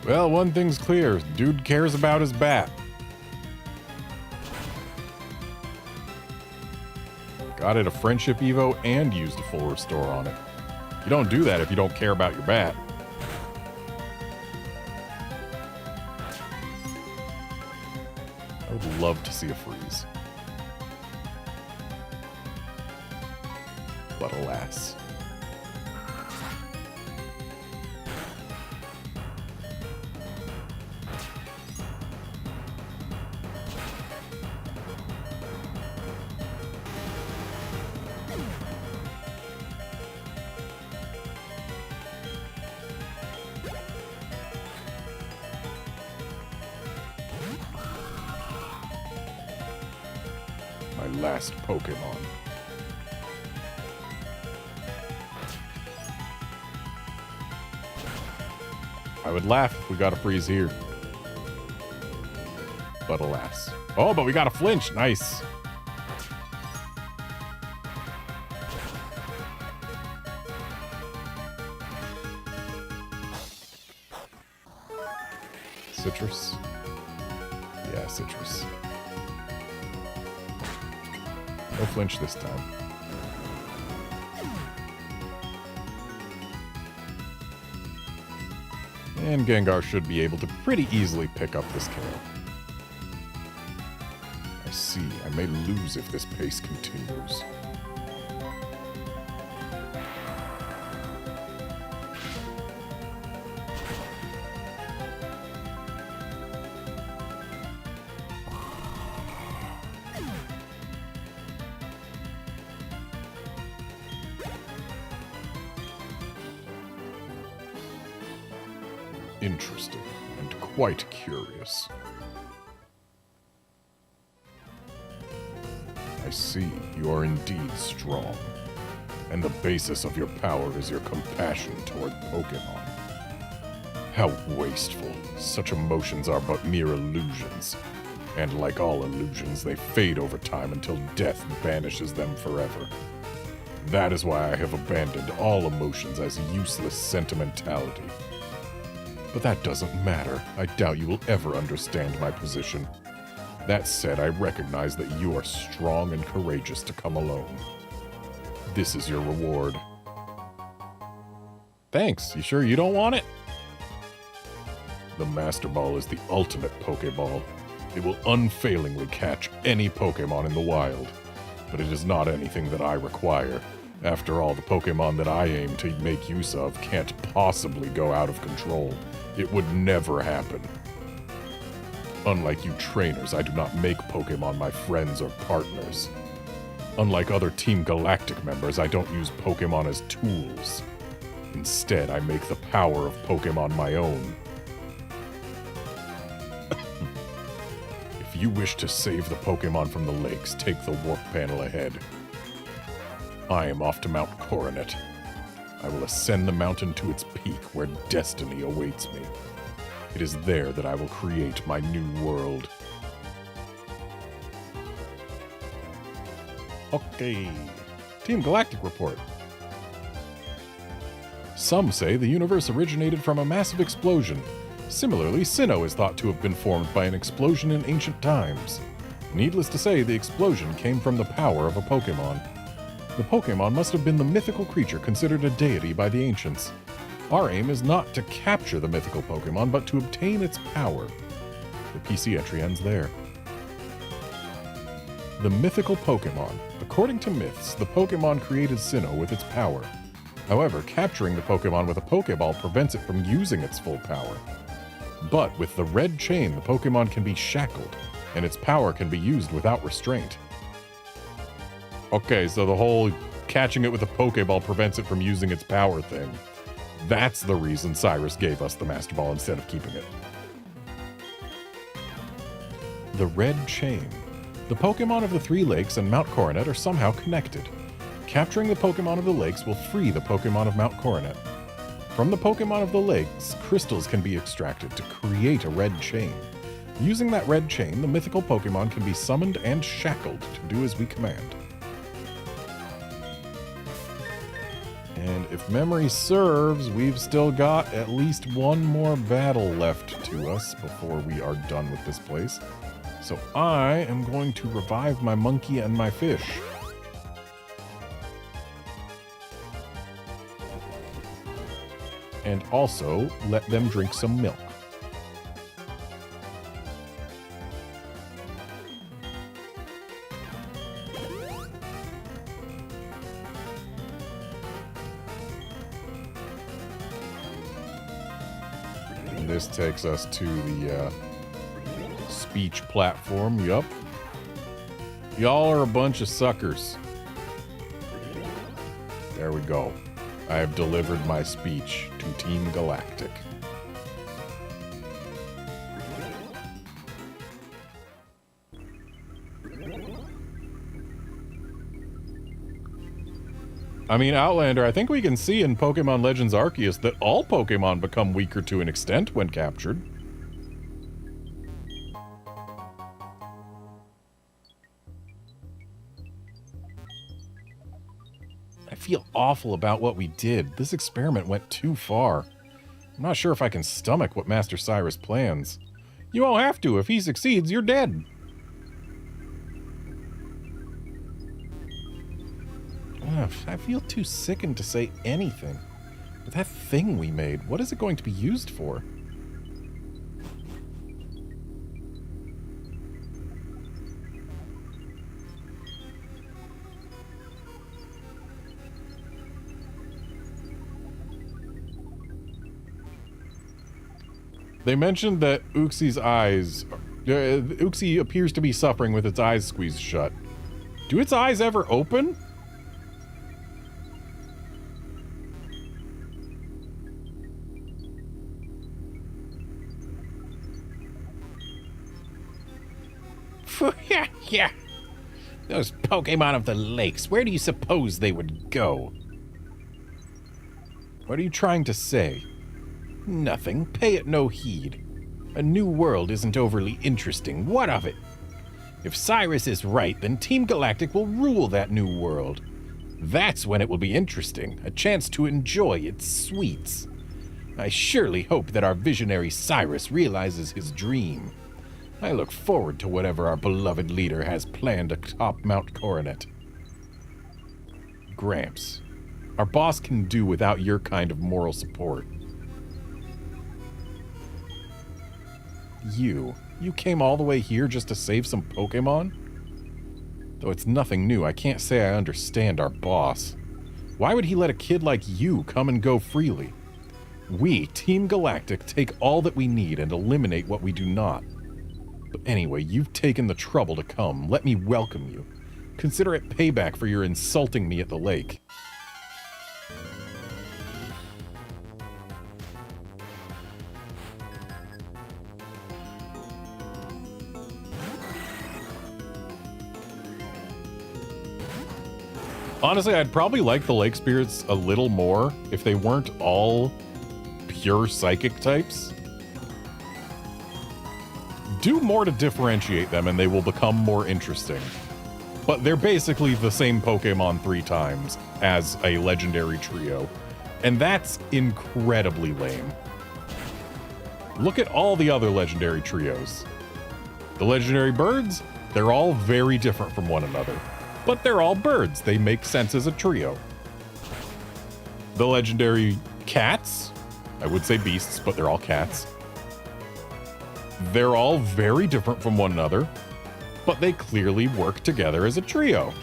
Well, one thing's clear. Dude cares about his bat. Got it a friendship evo and used a full restore on it. You don't do that if you don't care about your bat. I would love to see a freeze. But alas. My last Pokemon. I would laugh if we got a freeze here. But alas. Oh, but we got a flinch. Nice. Citrus? Yeah, citrus. No flinch this time. And Gengar should be able to pretty easily pick up this KO. I see. I may lose if this pace continues. Interesting and quite curious. I see, you are indeed strong, and the basis of your power is your compassion toward Pokémon. How wasteful. Such emotions are but mere illusions, and like all illusions, they fade over time until death banishes them forever. That is why I have abandoned all emotions as useless sentimentality. But that doesn't matter. I doubt you will ever understand my position. That said, I recognize that you are strong and courageous to come alone. This is your reward. Thanks. You sure you don't want it? The Master Ball is the ultimate Pokeball. It will unfailingly catch any Pokemon in the wild. But it is not anything that I require. After all, the Pokemon that I aim to make use of can't possibly go out of control. It would never happen. Unlike you trainers, I do not make Pokemon my friends or partners. Unlike other Team Galactic members, I don't use Pokemon as tools. Instead, I make the power of Pokemon my own. If you wish to save the Pokemon from the lakes, take the warp panel ahead. I am off to Mount Coronet. I will ascend the mountain to its peak where destiny awaits me. It is there that I will create my new world. Okay. Team Galactic report. Some say the universe originated from a massive explosion. Similarly, Sinnoh is thought to have been formed by an explosion in ancient times. Needless to say, the explosion came from the power of a Pokemon. The Pokemon must have been the mythical creature considered a deity by the ancients. Our aim is not to capture the mythical Pokemon, but to obtain its power. The PC entry ends there. The mythical Pokemon. According to myths, the Pokemon created Sinnoh with its power. However, capturing the Pokemon with a Pokeball prevents it from using its full power. But with the red chain, the Pokemon can be shackled, and its power can be used without restraint. Okay, so the whole catching it with a Pokeball prevents it from using its power thing. That's the reason Cyrus gave us the Master Ball instead of keeping it. The red chain. The Pokemon of the Three Lakes and Mount Coronet are somehow connected. Capturing the Pokemon of the Lakes will free the Pokemon of Mount Coronet. From the Pokemon of the Lakes, crystals can be extracted to create a red chain. Using that red chain, the mythical Pokemon can be summoned and shackled to do as we command. And if memory serves, we've still got at least one more battle left to us before we are done with this place. So I am going to revive my monkey and my fish. and also let them drink some milk. And this takes us to the speech platform. Yup. Y'all are a bunch of suckers. There we go. I have delivered my speech to Team Galactic. I mean, Outlander, I think we can see in Pokemon Legends Arceus that all Pokemon become weaker to an extent when captured. I feel awful about what we did. This experiment went too far. I'm not sure if I can stomach what Master Cyrus plans. You won't have to. If he succeeds, you're dead. I feel too sickened to say anything. But that thing we made, what is it going to be used for? They mentioned that Uxie's eyes... Uxie appears to be suffering with its eyes squeezed shut. Do its eyes ever open? Yeah. Those Pokemon of the lakes, where do you suppose they would go? What are you trying to say? Nothing. Pay it no heed. A new world isn't overly interesting. What of it? If Cyrus is right, then Team Galactic will rule that new world. That's when it will be interesting, a chance to enjoy its sweets. I surely hope that our visionary Cyrus realizes his dream. I look forward to whatever our beloved leader has planned atop Mount Coronet. Gramps, our boss can do without your kind of moral support. You came all the way here just to save some Pokemon? Though it's nothing new, I can't say I understand our boss. Why would he let a kid like you come and go freely? We, Team Galactic, take all that we need and eliminate what we do not. But anyway, you've taken the trouble to come. Let me welcome you. Consider it payback for your insulting me at the lake. Honestly, I'd probably like the lake spirits a little more if they weren't all pure psychic types. Do more to differentiate them and they will become more interesting. But they're basically the same Pokemon 3 times as a legendary trio. And that's incredibly lame. Look at all the other legendary trios. The legendary birds, they're all very different from one another. But they're all birds. They make sense as a trio. The legendary cats, I would say beasts, but they're all cats. They're all very different from one another, but they clearly work together as a trio.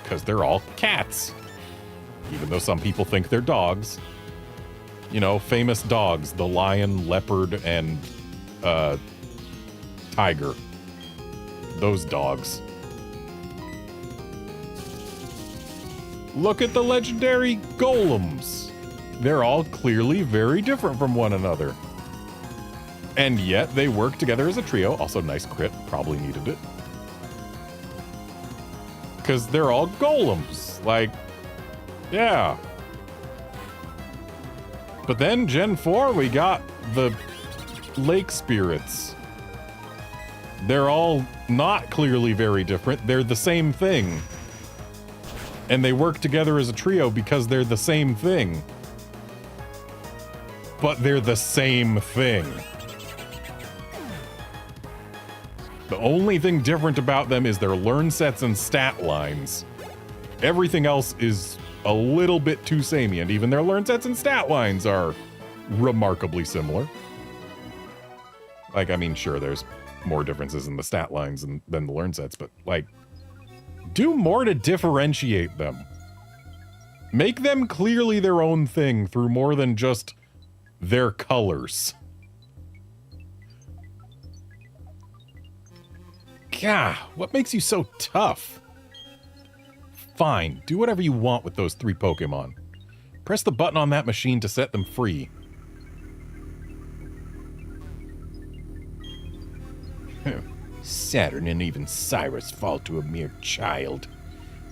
Because they're all cats. Even though some people think they're dogs. You know, famous dogs, the lion, leopard, and tiger. Those dogs. Look at the legendary golems. They're all clearly very different from one another. And yet they work together as a trio. Also, nice crit. Probably needed it. Because they're all golems. Like, yeah. But then, Gen 4, we got the lake spirits. They're all not clearly very different. They're the same thing. And they work together as a trio because they're the same thing. But they're the same thing. The only thing different about them is their learn sets and stat lines. Everything else is a little bit too samey, and even their learn sets and stat lines are remarkably similar. Like, I mean, sure, there's more differences in the stat lines than the learn sets, but, like, do more to differentiate them. Make them clearly their own thing through more than just their colors. Gah, what makes you so tough? Fine, do whatever you want with those 3 Pokemon. Press the button on that machine to set them free. Saturn and even Cyrus fall to a mere child.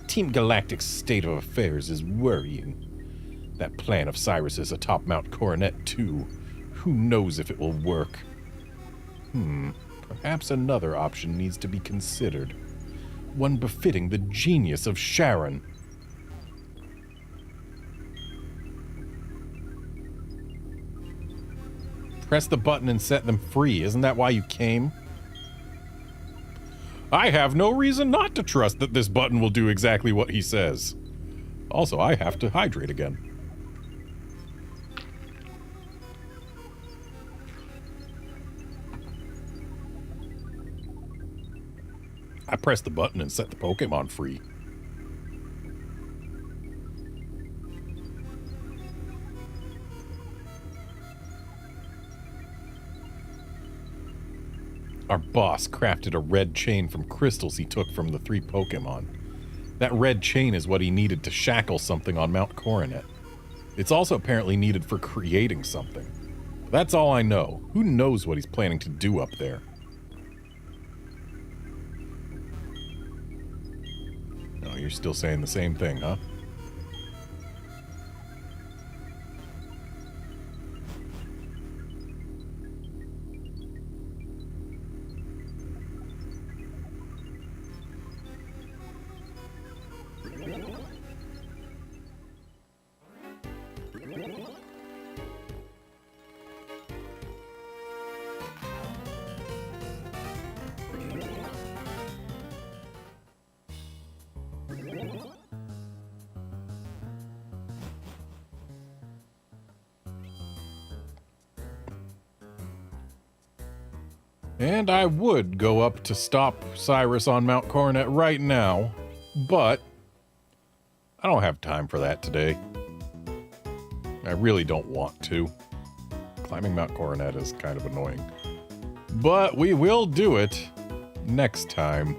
Team Galactic's state of affairs is worrying. That plan of Cyrus's atop Mount Coronet, too. Who knows if it will work? Perhaps another option needs to be considered. One befitting the genius of Sharon. Press the button and set them free. Isn't that why you came? I have no reason not to trust that this button will do exactly what he says. Also, I have to hydrate again. I pressed the button and set the Pokemon free. Our boss crafted a red chain from crystals he took from the 3 Pokemon. That red chain is what he needed to shackle something on Mount Coronet. It's also apparently needed for creating something. That's all I know. Who knows what he's planning to do up there? Oh, you're still saying the same thing, huh? And I would go up to stop Cyrus on Mount Coronet right now, but I don't have time for that today. I really don't want to. Climbing Mount Coronet is kind of annoying. But we will do it next time.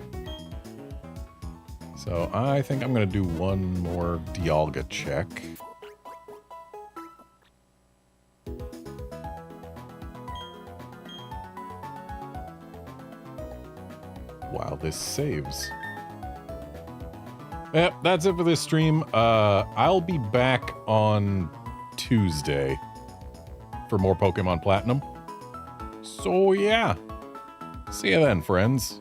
So I think I'm going to do one more Dialga check. While this saves. Yep, that's it for this stream. I'll be back on Tuesday for more Pokemon Platinum. So yeah, see you then, friends.